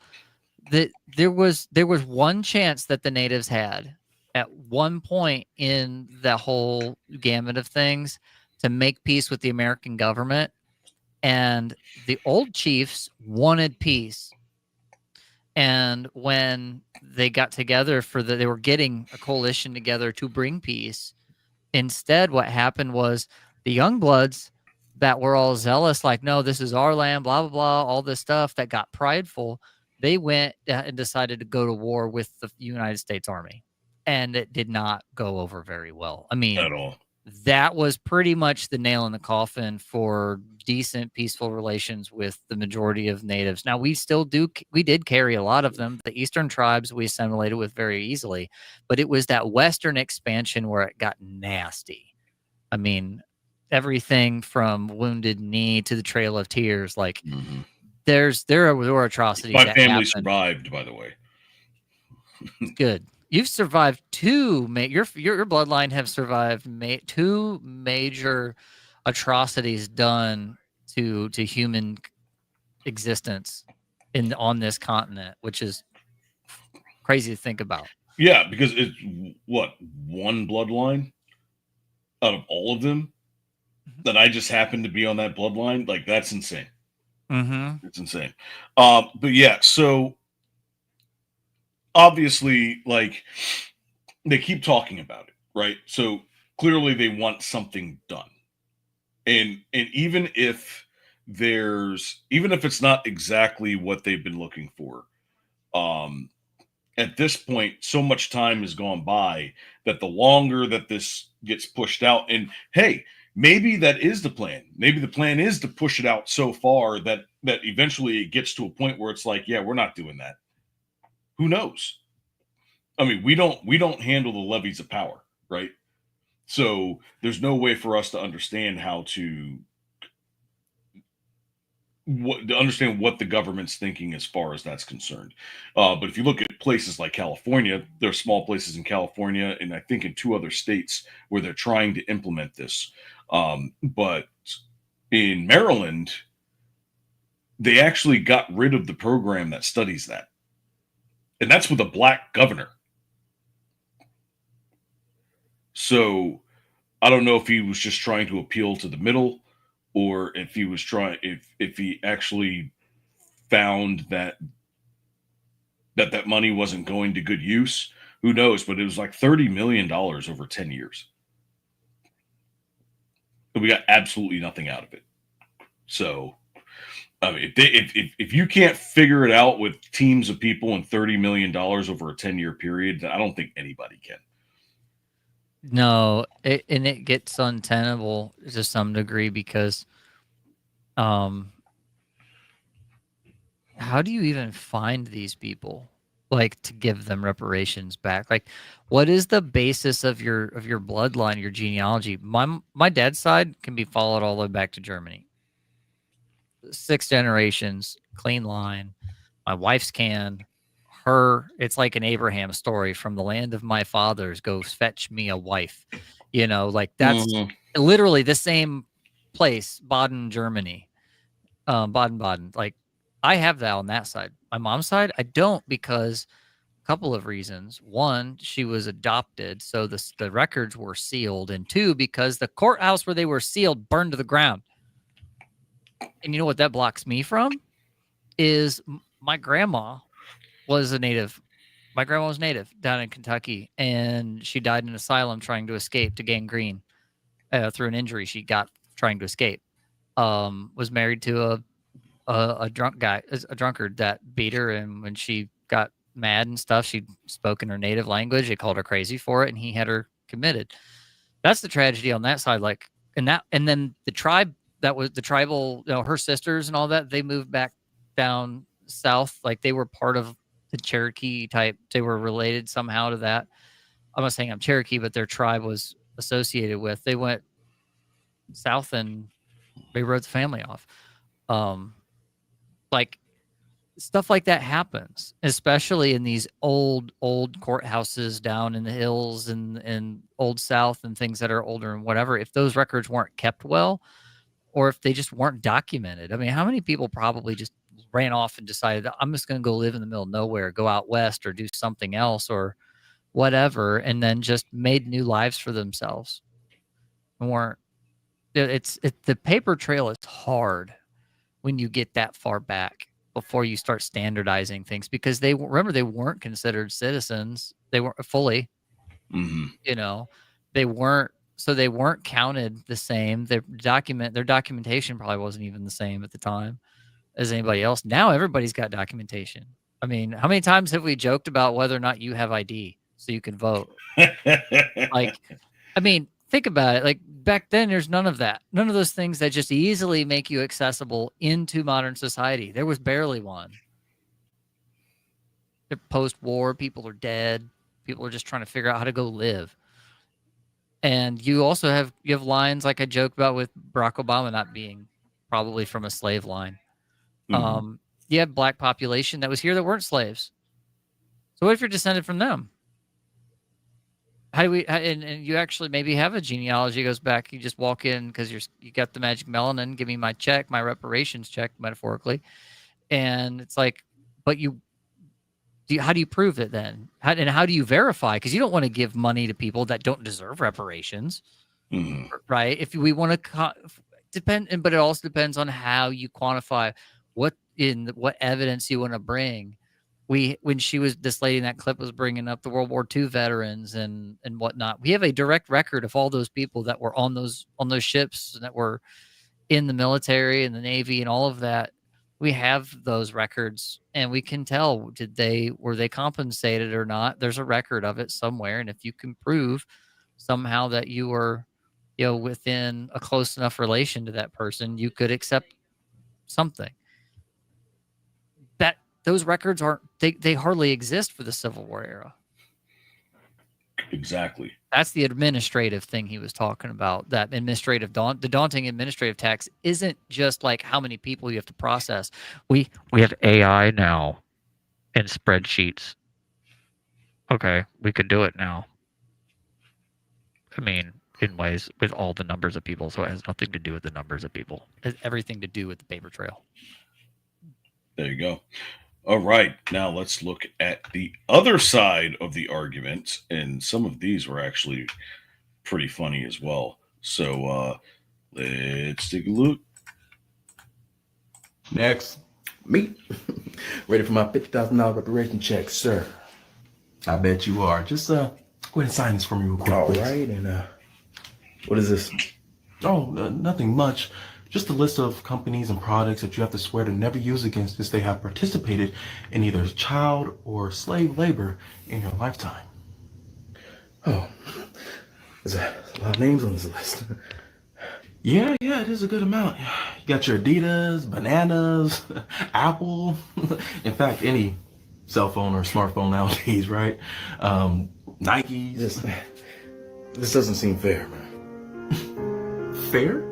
there was one chance that the natives had at one point in the whole gamut of things to make peace with the American government, and the old chiefs wanted peace. And when they got together they were getting a coalition together to bring peace. Instead, what happened was the young bloods that were all zealous, like, no, this is our land, blah, blah, blah, all this stuff that got prideful. They went and decided to go to war with the United States Army, and it did not go over very well. I mean, at all. That was pretty much the nail in the coffin for decent, peaceful relations with the majority of natives. Now, we did carry a lot of them. The Eastern tribes we assimilated with very easily, but it was that Western expansion where it got nasty. I mean, everything from Wounded Knee to the Trail of Tears, like there were atrocities. My family survived, by the way. Good. You've survived two. Your bloodline have survived two major atrocities done to human existence on this continent, which is crazy to think about. Yeah, because it's one bloodline out of all of them that I just happen to be on that bloodline. Like, that's insane. It's insane. But yeah, so obviously, like, they keep talking about it, right? So clearly they want something done. And even if it's not exactly what they've been looking for, at this point, so much time has gone by that the longer that this gets pushed out, and hey, maybe that is the plan. Maybe the plan is to push it out so far that eventually it gets to a point where it's like, yeah, we're not doing that. Who knows? I mean, we don't handle the levies of power, right? So there's no way for us to understand understand what the government's thinking as far as that's concerned. But if you look at places like California, there are small places in California, and I think in 2 other states where they're trying to implement this. But in Maryland, they actually got rid of the program that studies that. And that's with a black governor. So I don't know if he was just trying to appeal to the middle, or if he was if he actually found that money wasn't going to good use. Who knows? But it was like $30 million over 10 years. And we got absolutely nothing out of it. So, I mean, if you can't figure it out with teams of people and $30 million over a 10-year period, I don't think anybody can. No, and it gets untenable to some degree because how do you even find these people, like, to give them reparations back? Like, what is the basis of your bloodline, your genealogy? My dad's side can be followed all the way back to Germany. 6 generations, clean line. My wife's can. It's like an Abraham story. From the land of my fathers, go fetch me a wife. You know, like that's literally the same place, Baden, Germany. Baden. Like, I have that on that side. My mom's side, I don't, because a couple of reasons. One, she was adopted, so the records were sealed, and two, because the courthouse where they were sealed burned to the ground. And you know what that blocks me from? Is my grandma was a native. My grandma was native down in Kentucky, and she died in an asylum trying to escape to gangrene through an injury she got trying to escape. Was married to a drunk guy, a drunkard that beat her, and when she got mad and stuff, she spoke in her native language. They called her crazy for it, and he had her committed. That's the tragedy on that side. Like, and then the tribe that was the tribal, her sisters and all that, they moved back down south. Like, they were part of the Cherokee type. They were related somehow to that. I'm not saying I'm Cherokee, but their tribe was associated with. They went south and they wrote the family off. Like, stuff like that happens, especially in these old courthouses down in the hills and old South and things that are older and whatever. If those records weren't kept well, or if they just weren't documented. I mean, how many people probably just ran off and decided, I'm just going to go live in the middle of nowhere, go out west or do something else or whatever, and then just made new lives for themselves. And the paper trail is hard when you get that far back before you start standardizing things, because they weren't considered citizens. They weren't fully, they weren't counted the same. Their documentation probably wasn't even the same at the time as anybody else. Now everybody's got documentation. I mean, how many times have we joked about whether or not you have ID so you can vote? Like, I mean, think about it. Like, back then, there's none of that. None of those things that just easily make you accessible into modern society. There was barely one. Post-war, people are dead. People are just trying to figure out how to go live. And you also have lines like I joked about with Barack Obama not being probably from a slave line. You had black population that was here that weren't slaves. So what if you're descended from them? How do we? And you actually maybe have a genealogy goes back. You just walk in because you got the magic melanin. Give me my check, my reparations check, metaphorically, and it's like, but how do you prove it then? How do you verify? Because you don't want to give money to people that don't deserve reparations, right? If we want to depend, but it also depends on how you quantify what evidence you want to bring. When this lady in that clip was bringing up the World War II veterans and whatnot, we have a direct record of all those people that were on those ships that were in the military and the Navy and all of that. We have those records, and we can tell were they compensated or not. There's a record of it somewhere, and if you can prove somehow that you were, within a close enough relation to that person, you could accept something. Those records they hardly exist for the Civil War era. Exactly. That's the administrative thing he was talking about. That the daunting administrative tax isn't just like how many people you have to process. We have AI now and spreadsheets. Okay, we could do it now. I mean, in ways with all the numbers of people, so it has nothing to do with the numbers of people. It has everything to do with the paper trail. There you go. All right, now let's look at the other side of the argument, and some of these were actually pretty funny as well. So let's take a look. Next, me. Ready for my $50,000 reparation check, sir? I bet you are. Just go ahead and sign this for me real quick. All right, and what is this? Oh, nothing much. Just a list of companies and products that you have to swear to never use against if they have participated in either child or slave labor in your lifetime. Oh, there's a lot of names on this list. Yeah, it is a good amount. You got your Adidas, bananas, Apple. In fact, any cell phone or smartphone nowadays, right? Nikes. This doesn't seem fair, man. Fair?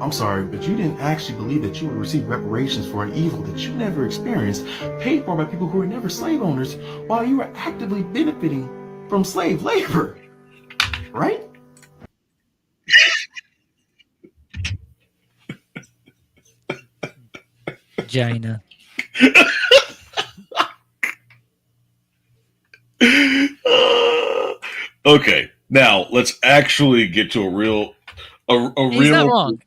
I'm sorry, but you didn't actually believe that you would receive reparations for an evil that you never experienced, paid for by people who were never slave owners, while you were actively benefiting from slave labor, right? China. Okay, now let's actually get to a real. He's not wrong.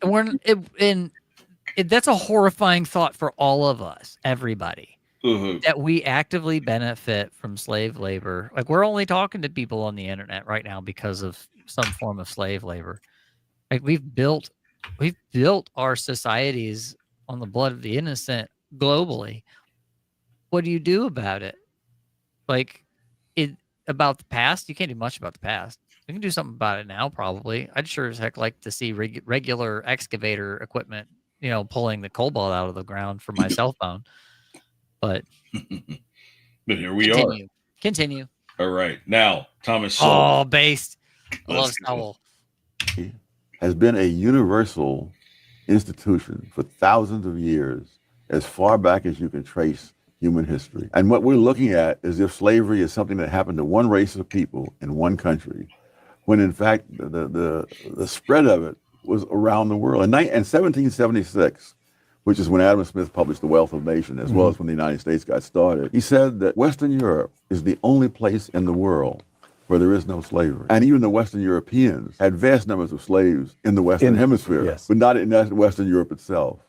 That's a horrifying thought for all of us, everybody, that we actively benefit from slave labor. Like, we're only talking to people on the internet right now because of some form of slave labor. Like, we've built our societies on the blood of the innocent globally. What do you do about it? Like, about the past, you can't do much about the past. We can do something about it now, probably. I'd sure as heck like to see regular excavator equipment, pulling the cobalt out of the ground for my cell phone. But here we are. Continue. All right. Now, Thomas Sowell. Oh, based. I love Sowell. Has been a universal institution for thousands of years, as far back as you can trace human history. And what we're looking at is if slavery is something that happened to one race of people in one country, when in fact the spread of it was around the world. In 1776, which is when Adam Smith published The Wealth of Nations, as well as when the United States got started, he said that Western Europe is the only place in the world where there is no slavery. And even the Western Europeans had vast numbers of slaves in the Western Hemisphere, but not in Western Europe itself.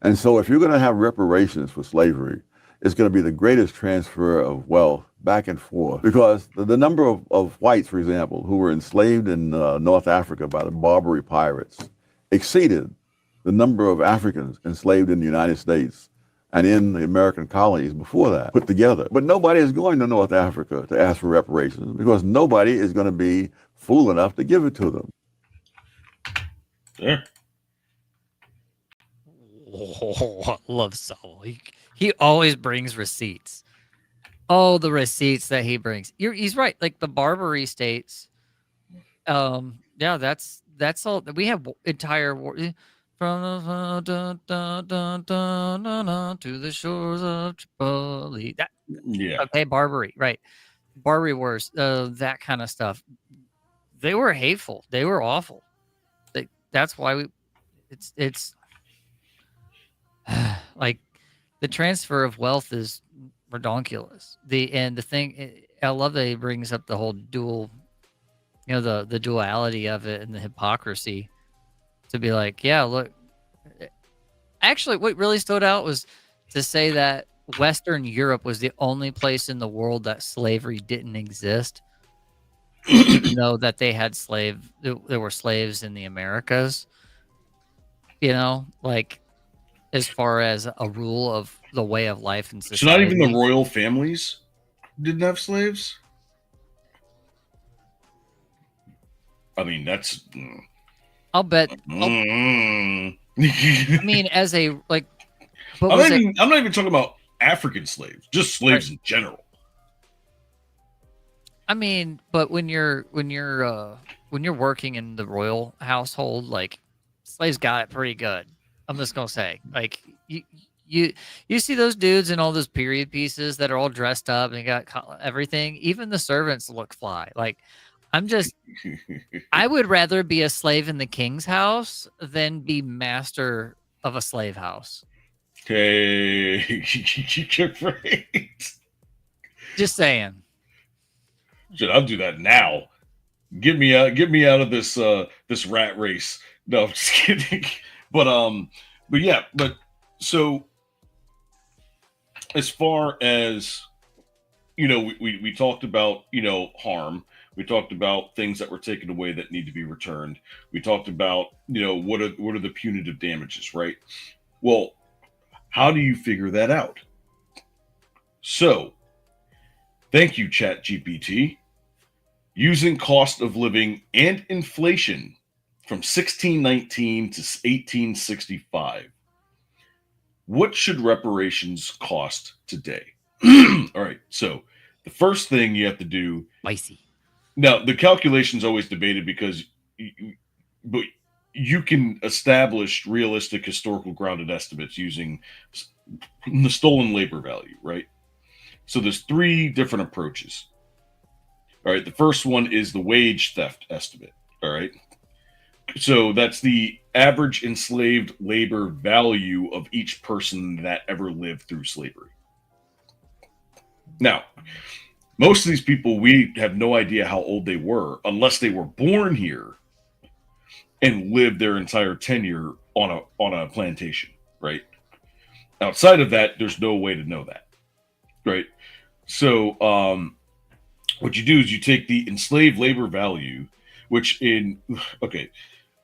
And so if you're going to have reparations for slavery, it's going to be the greatest transfer of wealth back and forth, because the number of whites, for example, who were enslaved in North Africa by the Barbary pirates exceeded the number of Africans enslaved in the United States and in the American colonies before that put together. But nobody is going to North Africa to ask for reparations, because nobody is going to be fool enough to give it to them. Yeah. Oh, I love Saul. He always brings receipts. Oh, the receipts that he brings. He's right. Like the Barbary states. Yeah, that's all. We have entire war from to the shores of Tripoli. Okay, Barbary, right? Barbary wars, that kind of stuff. They were hateful. They were awful. That's why it's like the transfer of wealth is redonkulous. The thing, I love that he brings up the whole dual, the duality of it and the hypocrisy, to be like, yeah, look, actually what really stood out was to say that Western Europe was the only place in the world that slavery didn't exist, even though that they had there were slaves in the Americas, like, as far as a rule of the way of life in society. So not even the royal families didn't have slaves? I mean, that's... I'll bet... I mean, as a, like... I'm not even talking about African slaves, just slaves in general. I mean, but when you're working in the royal household, like, slaves got it pretty good. I'm just gonna say, like, you see those dudes in all those period pieces that are all dressed up and got everything. Even the servants look fly. Like, I would rather be a slave in the king's house than be master of a slave house. Okay, you're right. Just saying. Shit, I'll do that now. Get me out of this this rat race. No, I'm just kidding. But yeah, so as far as, we talked about, harm. We talked about things that were taken away that need to be returned. We talked about, what are the punitive damages, right? Well, how do you figure that out? So, thank you, ChatGPT. Using cost of living and inflation from 1619 to 1865. What should reparations cost today? All right. So the first thing you have to do. Spicy. Now, the calculation's always debated because but you can establish realistic historical grounded estimates using the stolen labor value, right? So there's three different approaches. All right. The first one is the wage theft estimate. All right. So that's the average enslaved labor value of each person that ever lived through slavery. Now, most of these people, we have no idea how old they were unless they were born here and lived their entire tenure on a plantation, right? Outside of that, there's no way to know that, right? So what you do is you take the enslaved labor value, which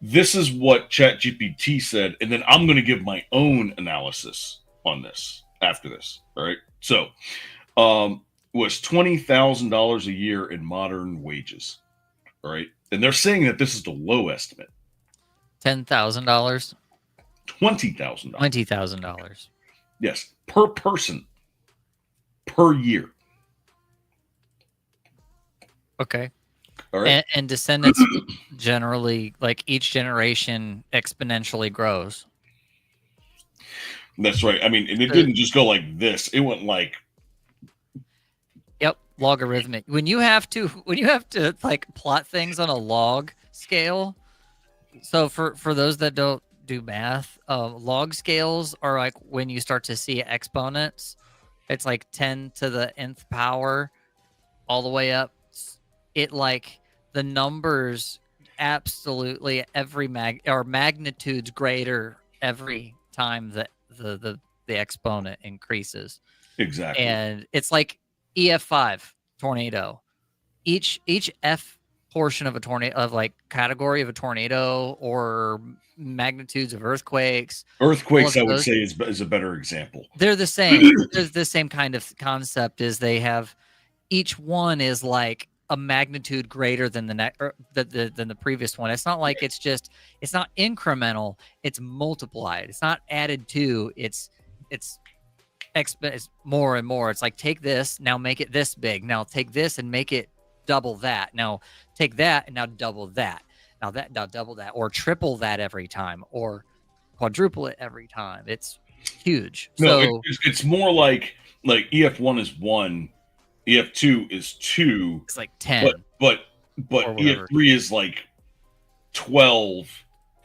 this is what ChatGPT said, and then I'm going to give my own analysis on this after this. All right. So, was $20,000 a year in modern wages. All right. And they're saying that this is the low estimate. $10,000. $20,000. $20,000. Yes. Per person. Per year. Okay. All right. And descendants generally, like each generation exponentially grows. That's right. I mean, and it didn't just go like this. It went like. Yep, logarithmic. When you have to like plot things on a log scale. So for those that don't do math, log scales are like when you start to see exponents. It's like 10 to the nth power, all the way up. It like the numbers absolutely every magnitude's greater every time that the exponent increases. Exactly. And it's like EF5 tornado. Each F portion of a tornado, of like category of a tornado or magnitudes of earthquakes. Earthquakes, I would say, is a better example. They're the same. There's the same kind of concept. Is they have each one is like a magnitude greater than than the previous one. It's not like it's not incremental. It's multiplied. It's not added to. It's more and more. It's like take this now, make it this big. Now take this and make it double that. Now take that and now double that. Now double that or triple that every time or quadruple it every time. It's huge. No, so it's more like EF1 is 1, EF2 is 2. It's like 10. But EF3 is like 12,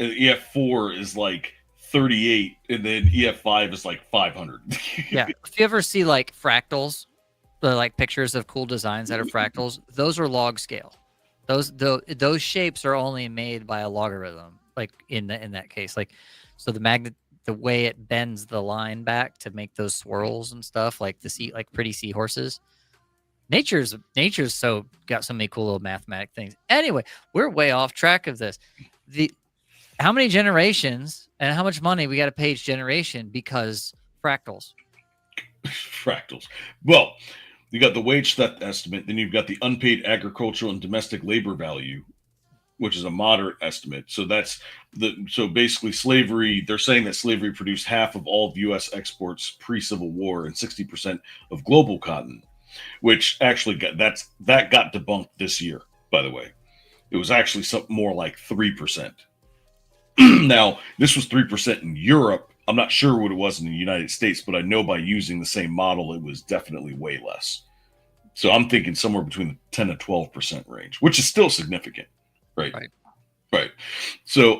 and EF4 is like 38, and then EF5 is like 500. Yeah. If you ever see like fractals, the like pictures of cool designs that are fractals, those are log scale. Those shapes are only made by a logarithm. Like in that case, like so the way it bends the line back to make those swirls and stuff, like pretty seahorses. Nature's so got so many cool little mathematic things. Anyway, we're way off track of this. How many generations and how much money we got to pay each generation because fractals. Fractals. Well, you got the wage theft estimate, then you've got the unpaid agricultural and domestic labor value, which is a moderate estimate. So so basically slavery, they're saying that slavery produced half of all of U.S. exports pre-Civil War and 60% of global cotton, which actually that got debunked this year, by the way. It was actually something more like 3%. Now, this was 3% in Europe. I'm not sure what it was in the United States, but I know by using the same model, it was definitely way less. So I'm thinking somewhere between the 10 to 12% range, which is still significant, right? Right. So,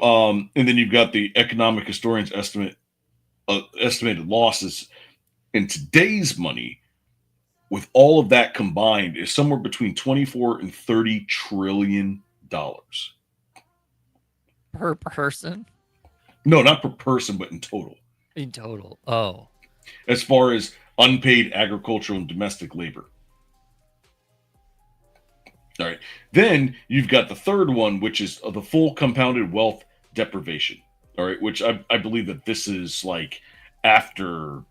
and then you've got the economic historians estimated losses in today's money with all of that combined is somewhere between 24 and 30 trillion dollars. Per person? No, not per person, but in total. In total. Oh. As far as unpaid agricultural and domestic labor. All right. Then you've got the third one, which is the full compounded wealth deprivation. All right, which I believe that this is like after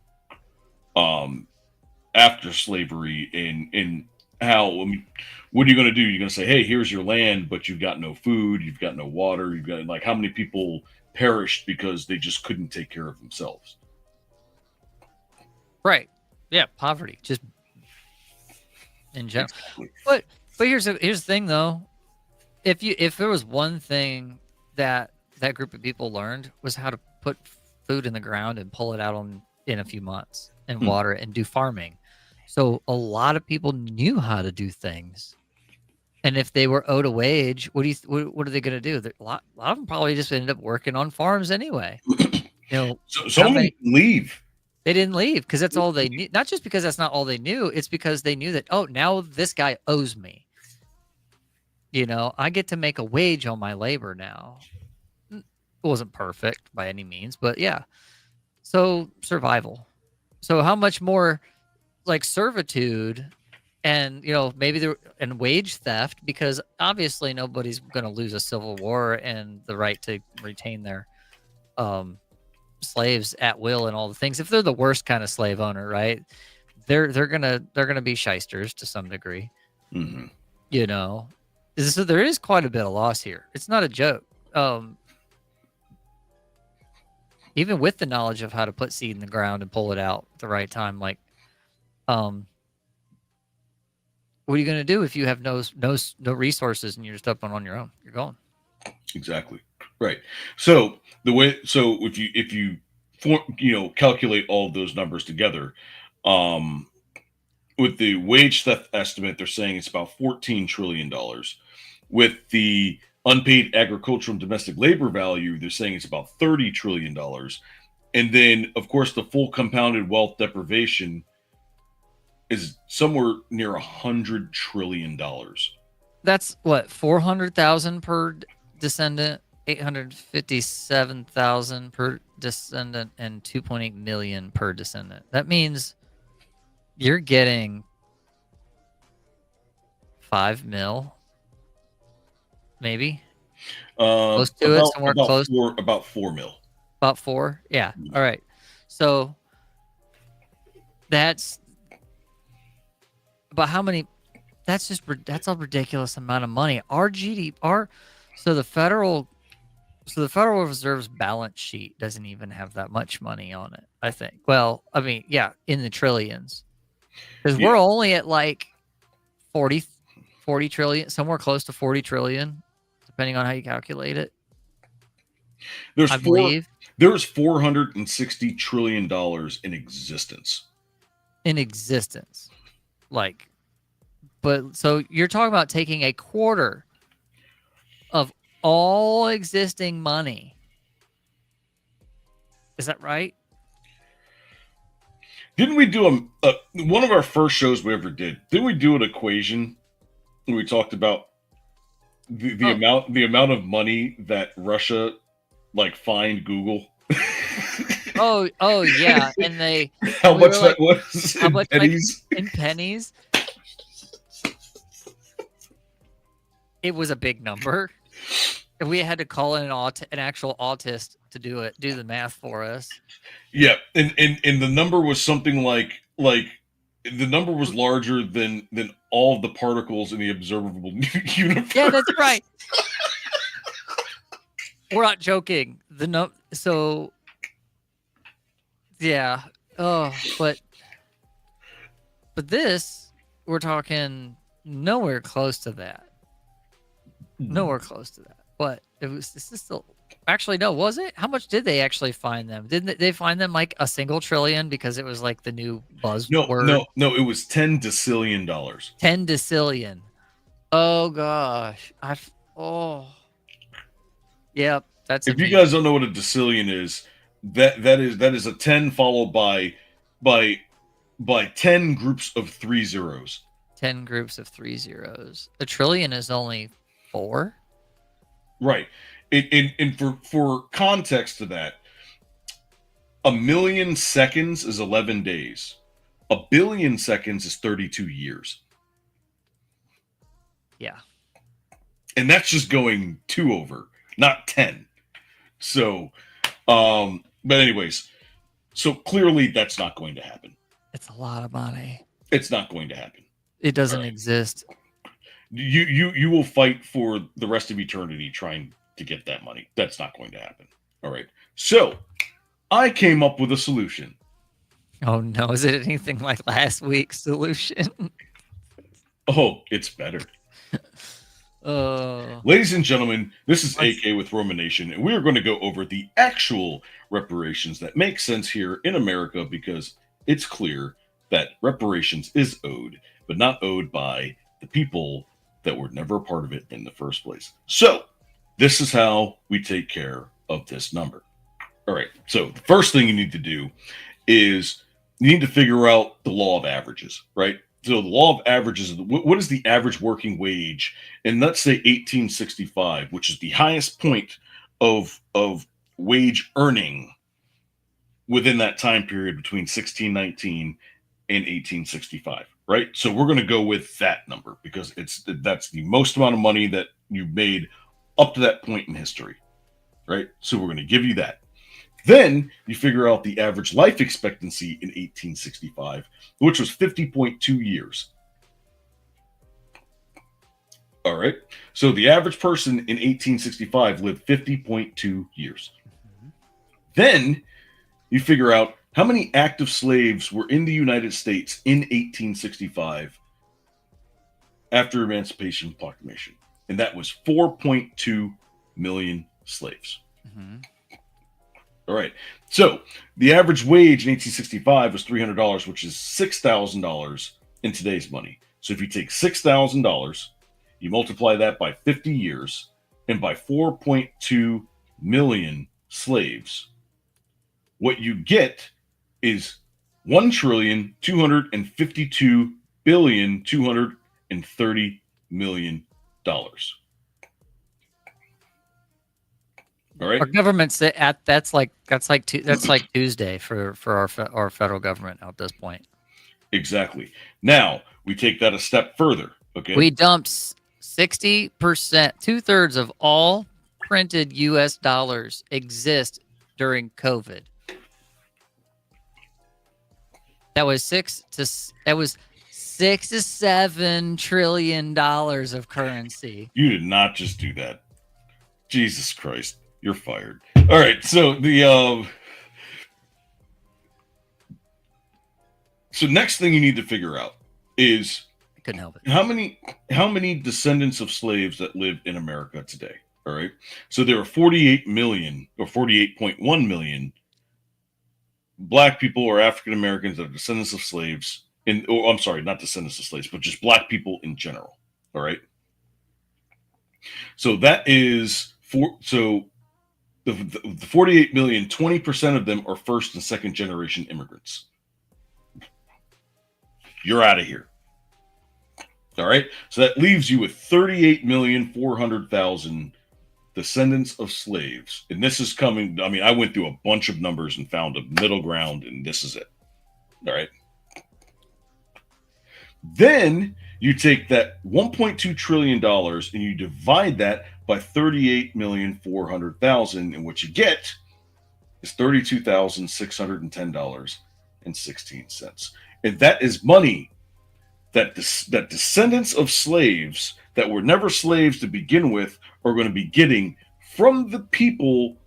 slavery in how, I mean, what are you going to do? You're going to say, hey, here's your land, but you've got no food, you've got no water, you've got, like, how many people perished because they just couldn't take care of themselves? Right. Yeah, poverty, just in general. Exactly. But here's the thing though. If there was one thing that that group of people learned was how to put food in the ground and pull it out in a few months and water it and do farming. So a lot of people knew how to do things. And if they were owed a wage, what are they going to do? A lot of them probably just ended up working on farms anyway. So some of them leave. They didn't leave because that's all they knew. Not just because that's not all they knew. It's because they knew that, oh, now this guy owes me. I get to make a wage on my labor now. It wasn't perfect by any means, but yeah. So survival. So how much more like servitude and, maybe and wage theft, because obviously nobody's going to lose a civil war and the right to retain their slaves at will and all the things. If they're the worst kind of slave owner, right? They're gonna be shysters to some degree. Mm-hmm. So there is quite a bit of loss here. It's not a joke. Even with the knowledge of how to put seed in the ground and pull it out at the right time, like, what are you going to do if you have no resources and you're just up on your own? You're gone. Exactly. Right. So if you calculate all of those numbers together, with the wage theft estimate, they're saying it's about $14 trillion. With the unpaid agricultural and domestic labor value, they're saying it's about $30 trillion. And then, of course, the full compounded wealth deprivation is somewhere near $100 trillion. That's what, 400,000 per descendant, 857,000 per descendant, and 2.8 million per descendant. That means you're getting 5 mil, maybe. Close to it, somewhere close. About 4 mil. About 4, yeah. All right. So that's about how many? That's a ridiculous amount of money. Our GDP, so the Federal Reserve's balance sheet doesn't even have that much money on it, I think. Well, I mean, yeah, in the trillions. Because we're only at like 40 trillion, somewhere close to 40 trillion, depending on how you calculate it. There's $460 trillion in existence. Like, but so you're talking about taking a quarter of all existing money. Is that right? Didn't we do one of our first shows we ever did? Didn't we do an equation where we talked about the amount of money that Russia fined Google? Oh yeah, and they how much that was in pennies? In pennies. It was a big number. And we had to call in an actual autist to do the math for us. Yeah, and the number was something like the number was larger than all of the particles in the observable universe. Yeah, that's right. We're not joking. So yeah. Oh, but this, we're talking nowhere close to that. Nowhere close to that. But this is still actually no, was it? How much did they actually fine them? Didn't they fine them like a single trillion because it was like the new buzzword? No, it was $10 decillion. 10 decillion. Oh gosh. Yep. That's if you guys don't know what a decillion is, that is a 10 followed by 10 groups of 3 zeros. 10 groups of 3 zeros. A trillion is only 4. Right. And for context to that, 1 million seconds is 11 days. 1 billion seconds is 32 years. Yeah. And that's just going 2 over, not 10. So, but anyways, so clearly that's not going to happen. It's a lot of money. It's not going to happen. It doesn't exist. You will fight for the rest of eternity trying to get that money. That's not going to happen. All right. So I came up with a solution. Oh no, is it anything like last week's solution? Oh, it's better. Ladies and gentlemen, this is AK with ROMA Nation, and we are going to go over the actual reparations that make sense here in America, because it's clear that reparations is owed, but not owed by the people that were never a part of it in the first place. So this is how we take care of this number. All right. So the first thing you need to do is you need to figure out the law of averages, right? So the law of averages, what is the average working wage in, let's say, 1865, which is the highest point of wage earning within that time period between 1619 and 1865, right? So we're going to go with that number because that's the most amount of money that you've made up to that point in history, right? So we're going to give you that. Then you figure out the average life expectancy in 1865, which was 50.2 years. All right. So the average person in 1865 lived 50.2 years. Then you figure out how many active slaves were in the United States in 1865 after Emancipation Proclamation. And that was 4.2 million slaves. All right. So the average wage in 1865 was $300, which is $6,000 in today's money. So if you take $6,000, you multiply that by 50 years and by 4.2 million slaves, what you get is $1,252,230,000,000. All right. Our government's that's like Tuesday for our federal government at this point. Exactly. Now we take that a step further. Okay. We dumped 60%, 2/3 of all printed U.S. dollars exist during COVID. That was $6 to $7 trillion of currency. You did not just do that. Jesus Christ. You're fired. All right, so so next thing you need to figure out is I couldn't help it. How many descendants of slaves that live in America today? All right, so there are 48 million or 48.1 million Black people or African Americans that are descendants of slaves. I'm sorry, not descendants of slaves, but just Black people in general. All right, so that is the 48 million, 20% of them are first and second generation immigrants. You're out of here. All right. So that leaves you with 38,400,000 descendants of slaves. And this is coming. I mean, I went through a bunch of numbers and found a middle ground, and this is it. All right. Then you take that $1.2 trillion and you divide that by 38,400,000, and what you get is $32,610.16. And that is money that that descendants of slaves that were never slaves to begin with are going to be getting from the people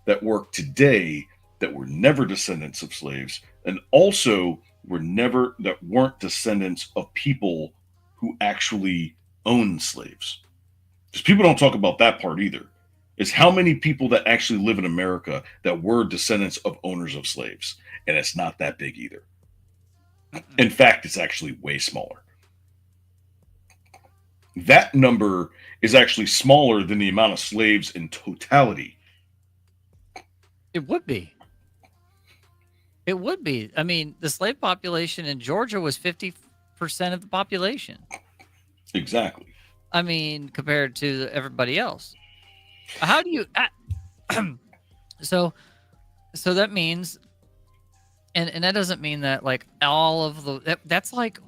that work today that were never descendants of slaves, and also weren't descendants of people who actually owned slaves. Because people don't talk about that part either. Is how many people that actually live in America that were descendants of owners of slaves. And it's not that big either. In fact, it's actually way smaller. That number is actually smaller than the amount of slaves in totality. It would be. It would be. I mean, the slave population in Georgia was 50% of the population. Exactly. I mean, compared to everybody else. How do you... So that means... And that doesn't mean that, like, all of the... That's like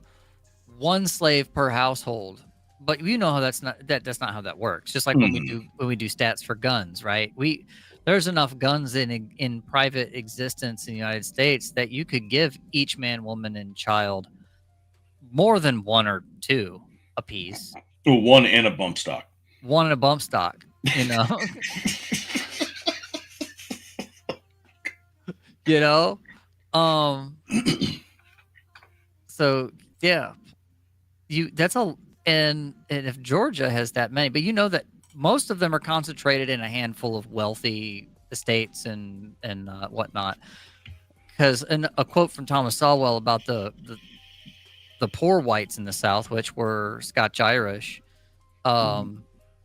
one slave per household. But you know how that's not how that works. Just like when we do stats for guns, right? There's enough guns in private existence in the United States that you could give each man, woman, and child more than one or two a piece. Oh, one and a bump stock. One and a bump stock, you know. You know? So yeah. And if Georgia has that many, but you know that most of them are concentrated in a handful of wealthy estates and whatnot. Because a quote from Thomas Sowell about the poor whites in the South, which were Scotch Irish,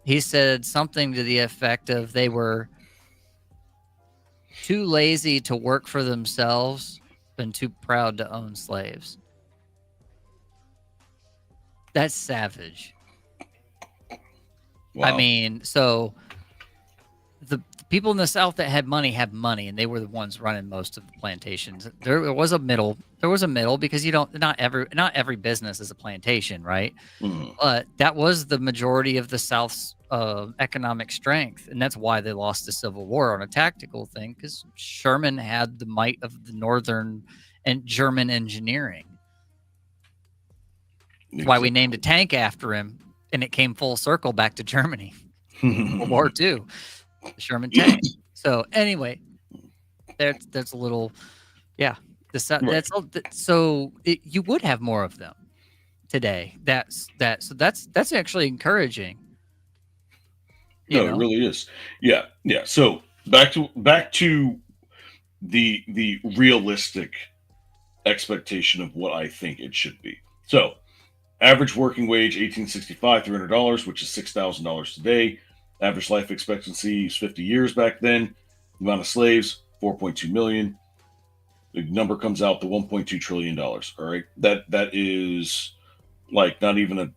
he said something to the effect of they were too lazy to work for themselves and too proud to own slaves. That's savage. Wow. I mean, so the people in the South that had money, and they were the ones running most of the plantations. There was a middle because not every business is a plantation, right? But that was the majority of the South's economic strength, and that's why they lost the Civil War on a tactical thing, because Sherman had the might of the Northern and German engineering. That's why we named a tank after him, and it came full circle back to Germany. World War II, the Sherman tank. So anyway, that's a little, yeah. You would have more of them today. That's actually encouraging. No, it really is. Yeah. So back to the realistic expectation of what I think it should be. So average working wage, $1865, $300, which is $6,000 today. Average life expectancy is 50 years back then. The amount of slaves, 4.2 million. The number comes out to $1.2 trillion. All right. That is like not even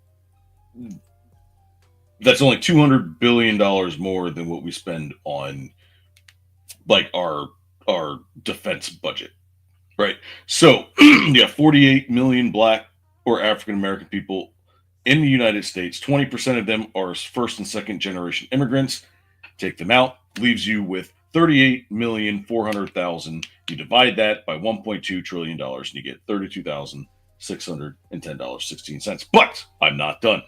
that's only $200 billion more than what we spend on like our defense budget. Right. So 48 million Black or African American people in the United States. 20% of them are first and second generation immigrants. Take them out, leaves you with 38,400,000. You divide that by $1.2 trillion and you get $32,610.16. But I'm not done.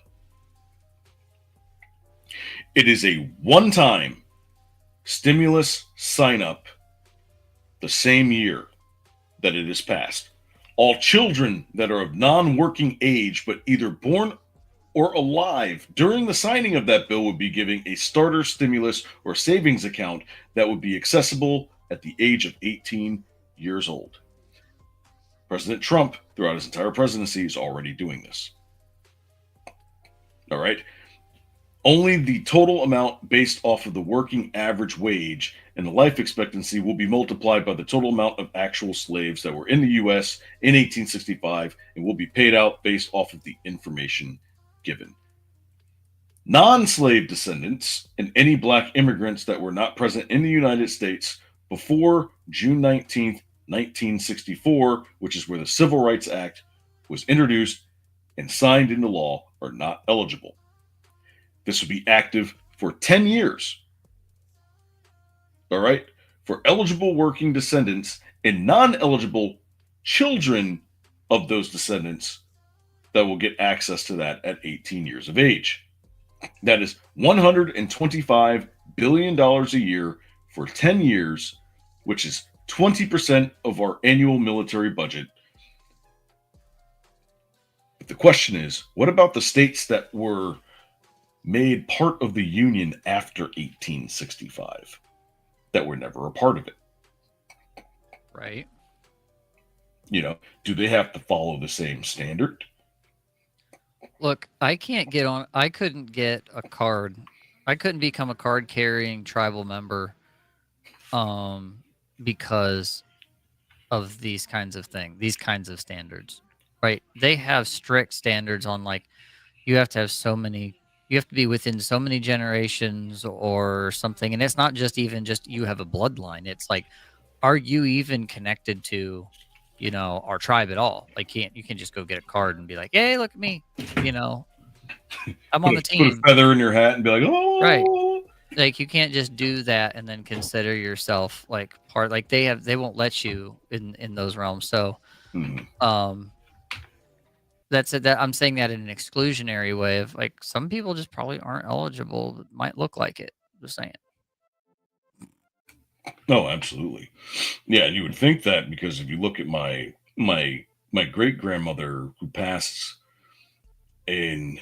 It is a one-time stimulus sign-up the same year that it is passed. All children that are of non-working age but either born or alive during the signing of that bill would be given a starter stimulus or savings account that would be accessible at the age of 18 years old. President Trump, throughout his entire presidency, is already doing this. All right. Only the total amount based off of the working average wage and the life expectancy will be multiplied by the total amount of actual slaves that were in the U.S. in 1865 and will be paid out based off of the information given. Non-slave descendants and any Black immigrants that were not present in the United States before June 19th, 1964, which is where the Civil Rights Act was introduced and signed into law, are not eligible. This will be active for 10 years. All right? For eligible working descendants and non-eligible children of those descendants that will get access to that at 18 years of age. That is $125 billion a year for 10 years, which is 20% of our annual military budget. But the question is, what about the states that were made part of the Union after 1865 that were never a part of it? Right. Do they have to follow the same standard? Look, I couldn't get a card. I couldn't become a card carrying tribal member because of these kinds of things, these kinds of standards, right? They have strict standards on you have to have you have to be within so many generations or something. And it's not just you have a bloodline. It's like, are you even connected to, our tribe at all? You can just go get a card and be like, hey, look at me, I'm on the team. Put a feather in your hat and be like, oh, right. You can't just do that and then consider yourself part. They won't let you in those realms. So, that's it. That I'm saying that in an exclusionary way of like some people just probably aren't eligible. That might look like it. Just saying. No, absolutely. Yeah, and you would think that because if you look at my great grandmother who passed in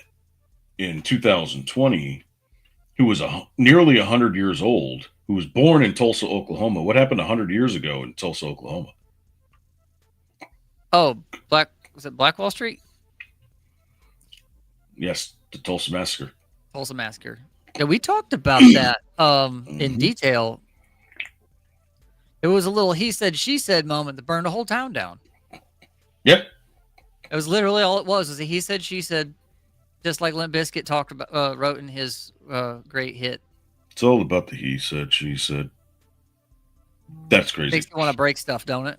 2020, who was nearly 100 years old, who was born in Tulsa, Oklahoma. What happened 100 years ago in Tulsa, Oklahoma? Oh, was it Black Wall Street? Yes, the Tulsa Massacre. Tulsa Massacre. Yeah, we talked about that in detail. It was a little he said, she said moment that burned a whole town down. Yep. It was literally all it was a he said, she said, just like Limp Bizkit talked about, wrote in his great hit. It's all about the he said, she said. That's crazy. Makes you want to break stuff, don't it?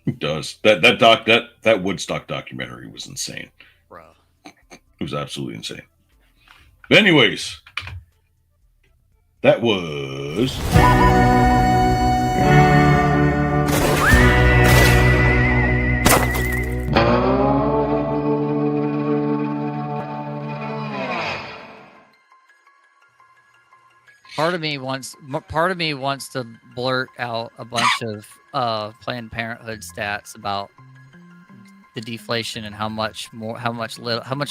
It does. That Woodstock documentary was insane. Bro. It was absolutely insane. But anyways, that was Part of me wants to blurt out a bunch of Planned Parenthood stats about the deflation and how much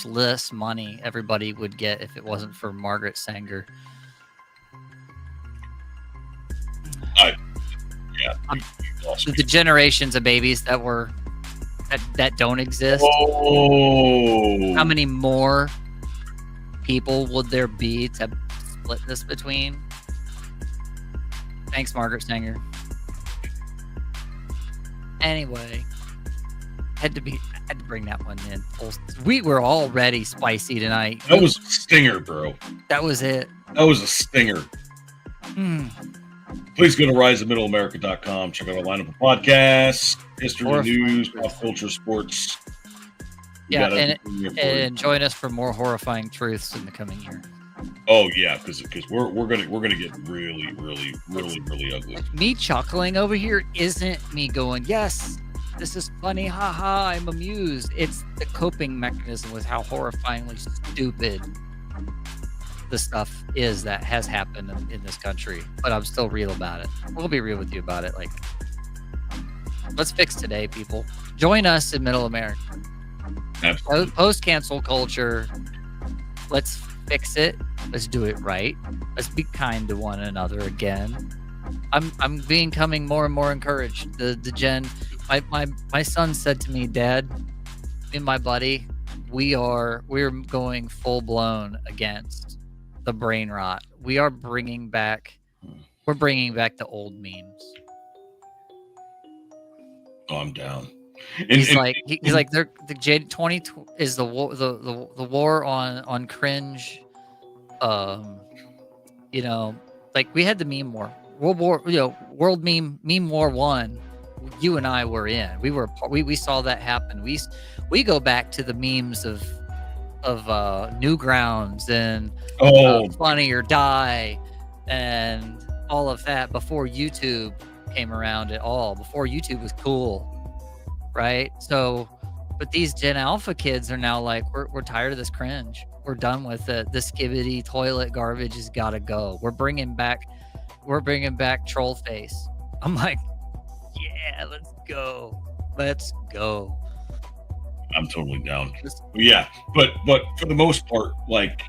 less money everybody would get if it wasn't for Margaret Sanger. The generations of babies that don't exist. Oh, how many more people would there be to split this between? Thanks, Margaret Sanger. Anyway, had to bring that one in. We were already spicy tonight. That was a stinger, bro. That was it. That was a stinger. Please go to riseofmiddleamerica.com. Check out our lineup of podcasts, history, news, pop culture, sports. Yeah, and join us for more horrifying truths in the coming year. Oh yeah, because we're gonna get really ugly. Me chuckling over here isn't me going, yes, this is funny, haha, I'm amused. It's the coping mechanism with how horrifyingly stupid the stuff is that has happened in this country. But I'm still real about it. We'll be real with you about it. Like, let's fix today, people. Join us in Middle America. Absolutely. Post-cancel culture. Let's fix it. Let's do it right. Let's be kind to one another again. I'm becoming more and more encouraged. The gen, my son said to me, Dad, me and my buddy, we're going full blown against the brain rot. We're bringing back the old memes. Oh, I'm down. He's like the J20 is the war on cringe. Like we had the meme war, world meme war 1. You and I were in. We saw that happen. We go back to the memes of Newgrounds and Funny or Die and all of that before YouTube came around at all. Before YouTube was cool. Right? So, but these Gen Alpha kids are now like, we're tired of this cringe. We're done with it. This skibbity toilet garbage has got to go. We're bringing back troll face. I'm like, yeah, let's go. I'm totally down. Yeah, but for the most part, like,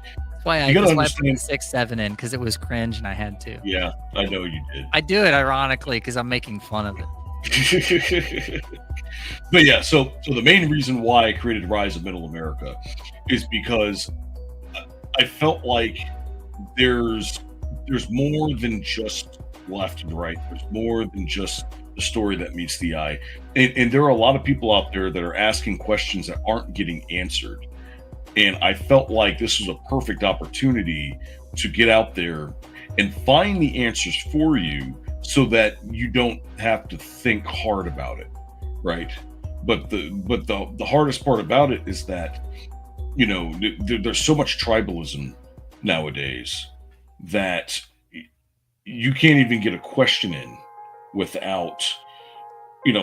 that's why I put 6, 7 in, because it was cringe and I had to. Yeah, I know you did. I do it ironically because I'm making fun of it. But yeah, so the main reason why I created Rise of Middle America is because I felt like there's more than just left and right. There's more than just the story that meets the eye. And there are a lot of people out there that are asking questions that aren't getting answered. And I felt like this was a perfect opportunity to get out there and find the answers for you so that you don't have to think hard about it, right? But the hardest part about it is that, there's so much tribalism nowadays that you can't even get a question in without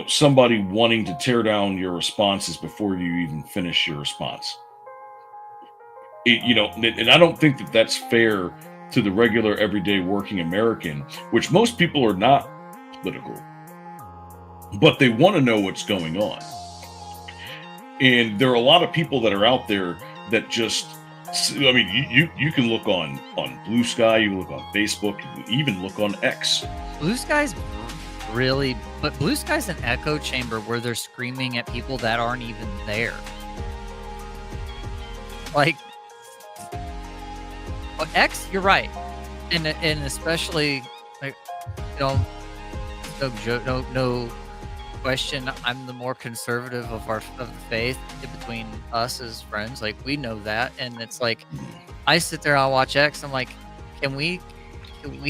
somebody wanting to tear down your responses before you even finish your response. And I don't think that that's fair to the regular, everyday working American, which most people are not political, but they want to know what's going on. And there are a lot of people that are out there that just, I mean, you can look on Blue Sky, you can look on Facebook, you can even look on X. Blue Sky's but Blue Sky's an echo chamber where they're screaming at people that aren't even there. Like, X, you're right, and especially like, no question, I'm the more conservative of the faith between us as friends. Like, we know that, and it's like I sit there, I'll watch X. I'm like, can we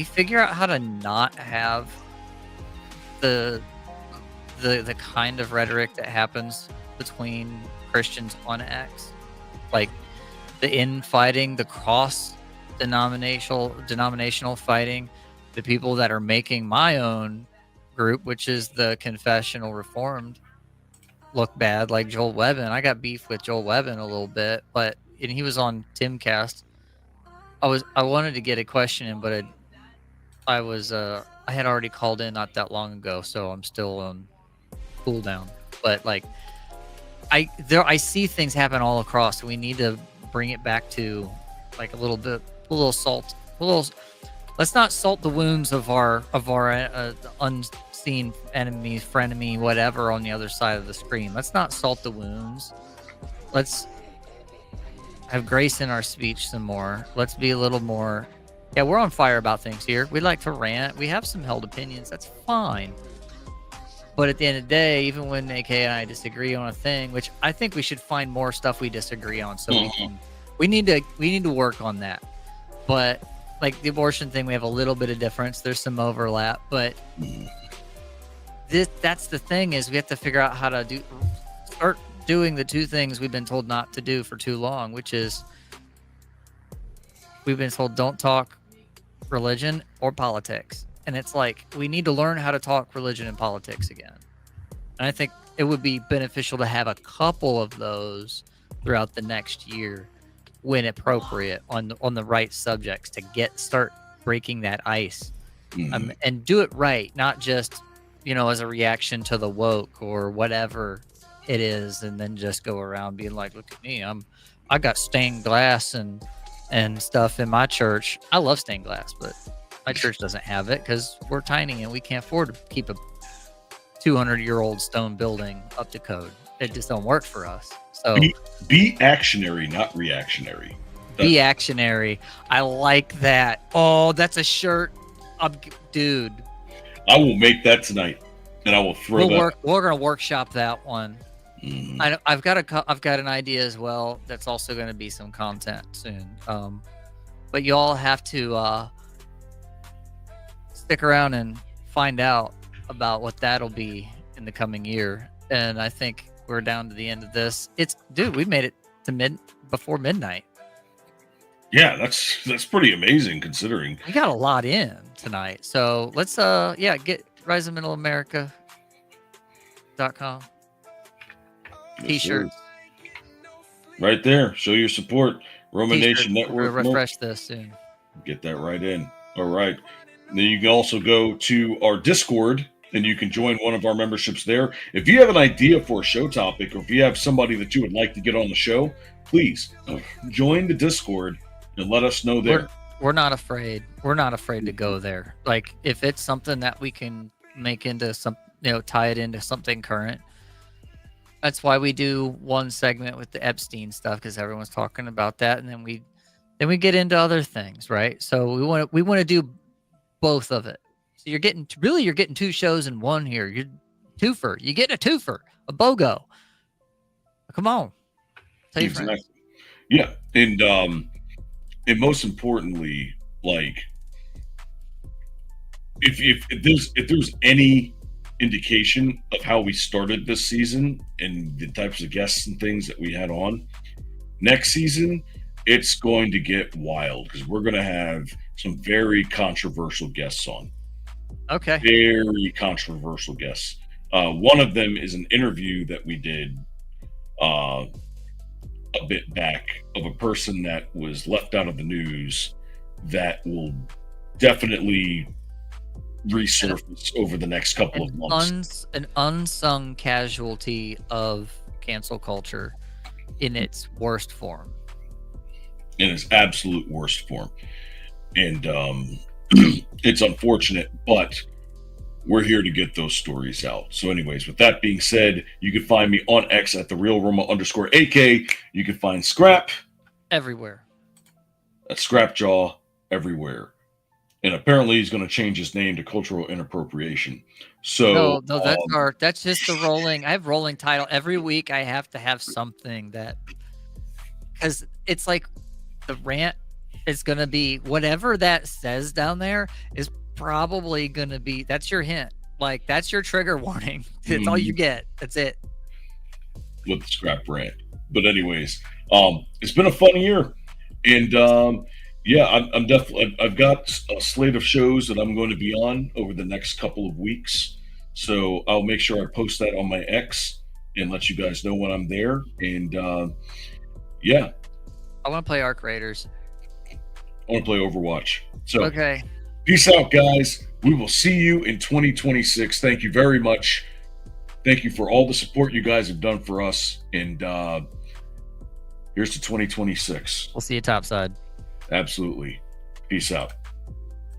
figure out how to not have the kind of rhetoric that happens between Christians on X, like the infighting, the cross denominational fighting, the people that are making my own group, which is the confessional reformed, look bad, like Joel Webbin. I got beef with Joel Webbin a little bit, and he was on Timcast. I wanted to get a question in, but I had already called in not that long ago, so I'm still on cooldown. But like, I see things happen all across, so we need to bring it back to like a little salt. Let's not salt the wounds of our unseen enemy, frenemy, whatever on the other side of the screen. Let's not salt the wounds. Let's have grace in our speech some more. Let's be a little more. Yeah, we're on fire about things here. We like to rant. We have some held opinions. That's fine. But at the end of the day, even when AK and I disagree on a thing, which I think we should find more stuff we disagree on, so we need to work on that. But like the abortion thing, we have a little bit of difference. There's some overlap, but that's the thing, is we have to figure out how to start doing the two things we've been told not to do for too long, which is we've been told don't talk religion or politics. And it's like, we need to learn how to talk religion and politics again. And I think it would be beneficial to have a couple of those throughout the next year when appropriate on the right subjects to start breaking that ice, and do it right, not just, as a reaction to the woke or whatever it is, and then just go around being like, look at me, I got stained glass and stuff in my church. I love stained glass, but my church doesn't have it because we're tiny and we can't afford to keep a 200-year-old stone building up to code. It just don't work for us. So be actionary, not reactionary. Be actionary. I like that. Oh, that's a shirt, dude. I will make that tonight, and I will throw that. We're gonna workshop that one. I've got an idea as well. That's also going to be some content soon. But you all have to stick around and find out about what that'll be in the coming year. And I think we're down to the end of this. We made it to before midnight. Yeah, that's pretty amazing considering. We got a lot in tonight. So let's get riseofmiddleamerica.com. T-shirts. Right there. Show your support. ROMA Nation Network. We'll refresh this soon. Get that right in. All right. Then you can also go to our Discord and you can join one of our memberships there. If you have an idea for a show topic, or if you have somebody that you would like to get on the show, please join the Discord and let us know there. We're not afraid. We're not afraid to go there. Like, if it's something that we can make into some, tie it into something current. That's why we do one segment with the Epstein stuff, because everyone's talking about that, and then we get into other things, right? So we want to do both of it. So you're getting two shows in one here. You're twofer. You get a twofer, a BOGO. Come on, tell your friends. Yeah, and most importantly, like, if there's any indication of how we started this season and the types of guests and things that we had on, next season it's going to get wild, because we're going to have some very controversial guests on. Okay. Very controversial guests. One of them is an interview that we did a bit back of a person that was left out of the news that will definitely resurface over the next couple of months. An unsung casualty of cancel culture in its worst form. In its absolute worst form. And it's unfortunate, but we're here to get those stories out. So anyways, with that being said, you can find me on X at @therealRoma_AK. You can find Scrap everywhere. That's Scrapjaw everywhere. And apparently he's going to change his name to Cultural Inappropriation. So no, that's just the rolling. I have rolling title every week. I have to have something that, because it's like the rant is going to be whatever that says down there is probably going to be, that's your hint. Like, that's your trigger warning. It's all you get. That's it. With the Scrap rant. But anyways, it's been a fun year. And yeah, I'm definitely, I've got a slate of shows that I'm going to be on over the next couple of weeks. So I'll make sure I post that on my X and let you guys know when I'm there. And yeah. I want to play Arc Raiders. I want to play Overwatch. So okay. Peace out, guys. We will see you in 2026. Thank you very much. Thank you for all the support you guys have done for us. And here's to 2026. We'll see you topside. Absolutely. Peace out.